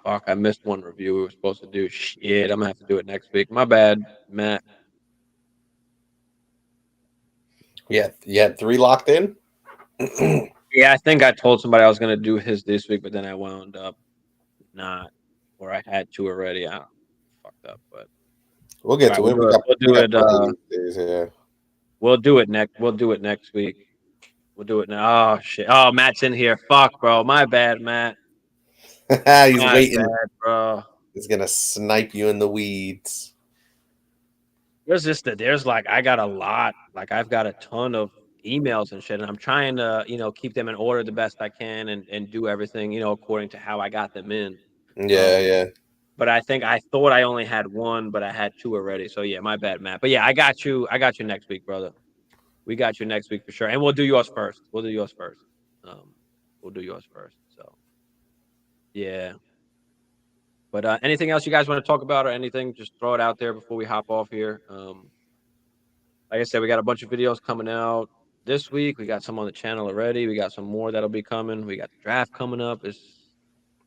Fuck, I missed one review we were supposed to do. Shit, I'm gonna have to do it next week. My bad, Matt. Yeah, you had 3 locked in? Yeah, I think I told somebody I was gonna do his this week, but then I wound up not, or I had 2 already. I fucked up, but we'll get to it. We'll do it. We'll do it next. We'll do it next week. We'll do it now. Oh shit! Oh, Matt's in here. Fuck, bro. My bad, Matt. He's waiting, bad, bro. He's gonna snipe you in the weeds. There's like I got a lot. Like I've got a ton of emails and shit, and I'm trying to keep them in order the best I can and do everything according to how I got them in. Yeah. But I thought I only had 1, but I had 2 already. So yeah, my bad, Matt. But yeah, I got you next week, brother. We got you next week for sure, and we'll do yours first. We'll do yours first. So yeah. But anything else you guys want to talk about or anything? Just throw it out there before we hop off here. Like I said, we got a bunch of videos coming out this week. We got some on the channel already. We got some more that'll be coming. We got the draft coming up. It's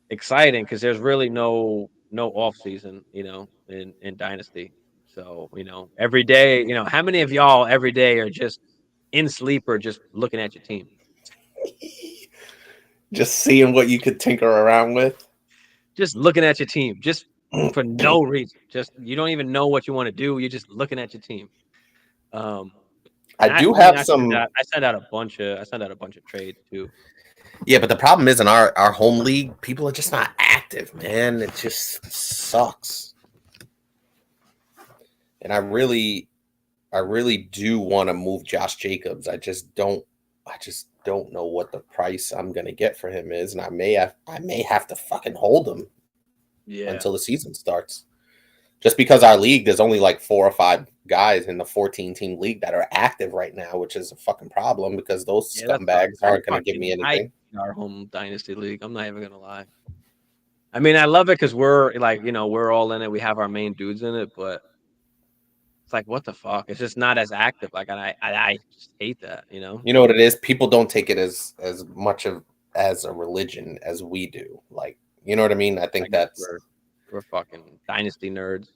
exciting because there's really no off season, in Dynasty. So, every day, how many of y'all every day are just in sleeper, just looking at your team? Just seeing what you could tinker around with. Just looking at your team. Just for no reason. Just you don't even know what you want to do. You're just looking at your team. And I do I mean, have I some. sent out a bunch of trades too. Yeah, but the problem is in our home league, people are just not active, man. It just sucks. And I really do want to move Josh Jacobs. I just don't know what the price I'm gonna get for him is, and I may have to fucking hold him Yeah, until the season starts. Just because our league, there's only like 4 or 5 guys in the 14-team league that are active right now, which is a fucking problem because those that scumbags sucks. aren't going to give me anything. Our home dynasty league. I'm not even gonna lie. I mean, I love it because we're like, we're all in it. We have our main dudes in it, but it's like, what the fuck? It's just not as active. Like, I just hate that. You know what it is? People don't take it as much of as a religion as we do. Like, you know what I mean? I think that's we're fucking dynasty nerds.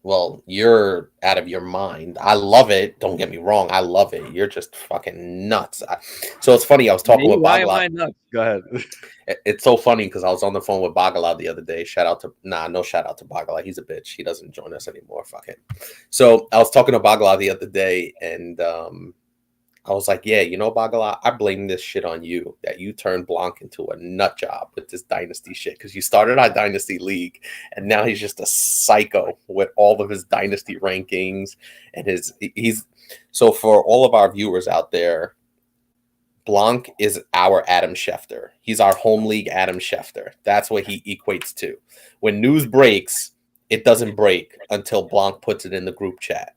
Well, you're out of your mind. I love it. Don't get me wrong. I love it. You're just fucking nuts. So it's funny. I was talking with Why am Bagala. I nuts? Go ahead. It's so funny because I was on the phone with Bagala the other day. No shout out to Bagala. He's a bitch. He doesn't join us anymore. Fuck it. So I was talking to Bagala the other day, and I was like, yeah, Bagala, I blame this shit on you, that you turned Blanc into a nut job with this dynasty shit, because you started our dynasty league, and now he's just a psycho with all of his dynasty rankings, and he's so for all of our viewers out there, Blanc is our Adam Schefter. He's our home league Adam Schefter. That's what he equates to. When news breaks, it doesn't break until Blanc puts it in the group chat.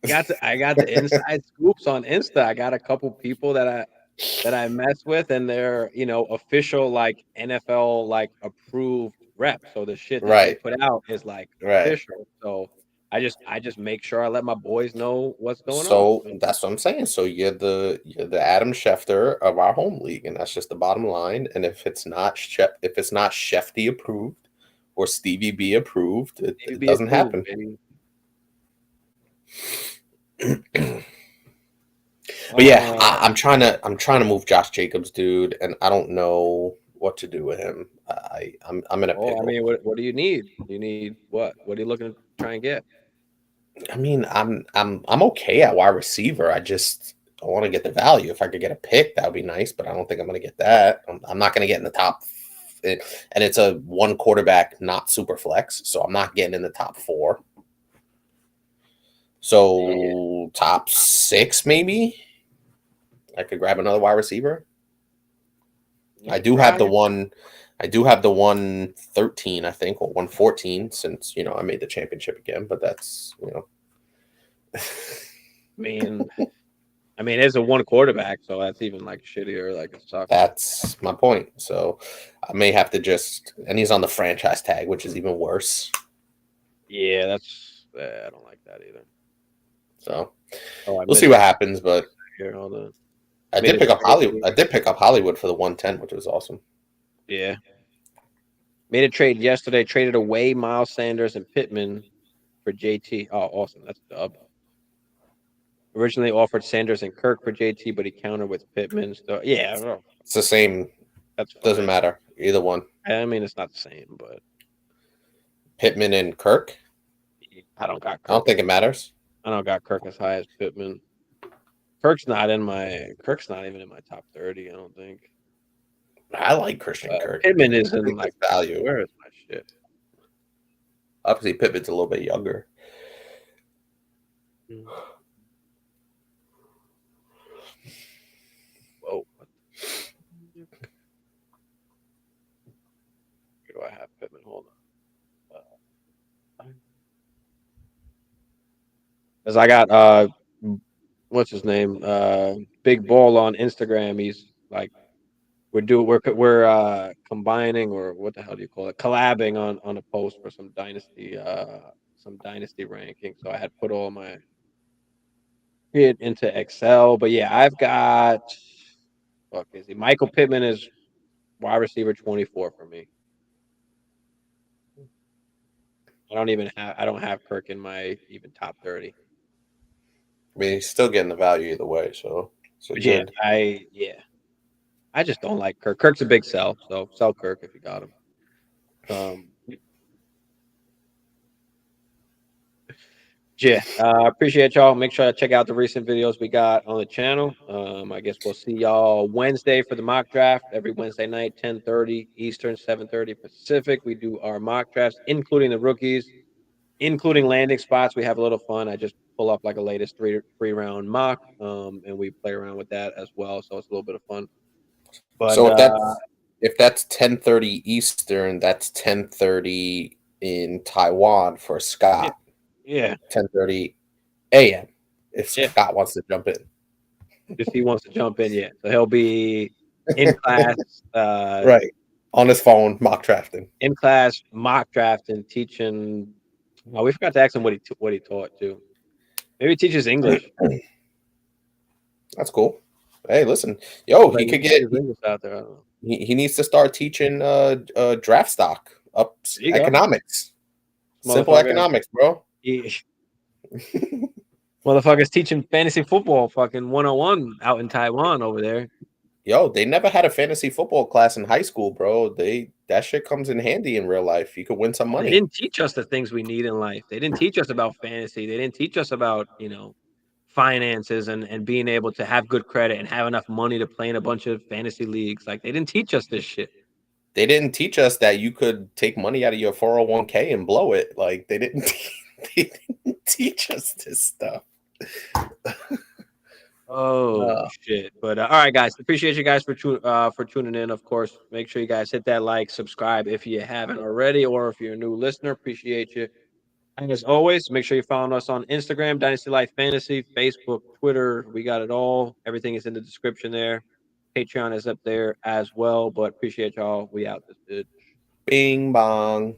I got the inside scoops on Insta. I got a couple people that I mess with, and they're official like NFL like approved rep. So the shit that they put out is like official. So I just make sure I let my boys know what's going on. So that's what I'm saying. So you're the Adam Schefter of our home league, and that's just the bottom line. And if it's not Shefty approved or Stevie B approved, it doesn't happen. But yeah, I'm trying to move Josh Jacobs, dude, and I don't know what to do with him. I'm in a pickle. I mean, what do you need? You need what? What are you looking to try and get? I mean, I'm okay at wide receiver. I want to get the value. If I could get a pick, that would be nice, but I don't think I'm going to get that. I'm not going to get in the top, and it's a one quarterback, not super flex, so I'm not getting in the top 4. So top 6, maybe I could grab another wide receiver. I do have the 113, I think, or 114, since I made the championship again. But that's I mean, it's a one quarterback, so that's even like shittier. Like it sucks. That's my point. So I may have to and he's on the franchise tag, which is even worse. Yeah, I don't like that either. So we'll see what happens. But here, hold on. I did pick up Hollywood for the 110, which was awesome. Yeah. Made a trade yesterday. Traded away Miles Sanders and Pittman for JT. Oh, awesome. That's a dub. Originally offered Sanders and Kirk for JT, but he countered with Pittman. So yeah, it's the same. That's fine. Doesn't matter. Either one. I mean, it's not the same, but Pittman and Kirk. I don't think it matters. I don't got Kirk as high as Pittman. Kirk's not even in my top 30. I don't think. I like Christian Kirk. Pittman is in like value. Where is my shit? Obviously, Pittman's a little bit younger. Whoa. Where do I have Pittman? Hold on. Because I got what's his name? Big Ball on Instagram. He's like, we're combining, or what the hell do you call it? Collabing on a post for some dynasty ranking. So I had put all my it into Excel. But yeah, I've got Michael Pittman is wide receiver 24 for me. I don't have Kirk in my even top 30. I mean, he's still getting the value either way. So yeah, I just don't like Kirk. Kirk's a big sell, so sell Kirk if you got him. Yeah, appreciate y'all. Make sure to check out the recent videos we got on the channel. I guess we'll see y'all Wednesday for the mock draft. Every Wednesday night, 10:30 Eastern, 7:30 Pacific. We do our mock drafts, including the rookies, including landing spots. We have a little fun. I just pull up like a latest three round mock, and we play around with that as well. So it's a little bit of fun. But So if that's 10:30 Eastern, that's 10:30 in Taiwan for Scott. yeah, 10:30 a.m. if Yeah. Scott wants to jump in. if he wants to jump in, yeah. So he'll be in class, Right. On his phone, mock drafting. in class, mock drafting, teaching. Oh, we forgot to ask him what he taught too. Maybe he teaches English. That's cool. Hey, listen, yo, Like, he could teaches get. English out there. I don't know. He needs to start teaching draft stock up There you go. economics. Simple Motherfucker. economics, bro. Motherfuckers teaching fantasy football fucking 101 out in Taiwan over there. Yo, they never had a fantasy football class in high school, bro. That shit comes in handy in real life. You could win some They money. didn't teach us the things we need in life. They didn't teach us about fantasy. They didn't teach us about, finances and being able to have good credit and have enough money to play in a bunch of fantasy leagues. Like, they didn't teach us this shit. They didn't teach us that you could take money out of your 401k and blow it. Like they didn't teach us this stuff. Oh shit! But all right, guys, appreciate you guys for tuning in. Of course, make sure you guys hit that like, subscribe if you haven't already, or if you're a new listener. Appreciate you. And as always, make sure you follow us on Instagram, Dynasty Life Fantasy, Facebook, Twitter. We got it all. Everything is in the description there. Patreon is up there as well. But appreciate y'all. We out this bitch. Bing bong.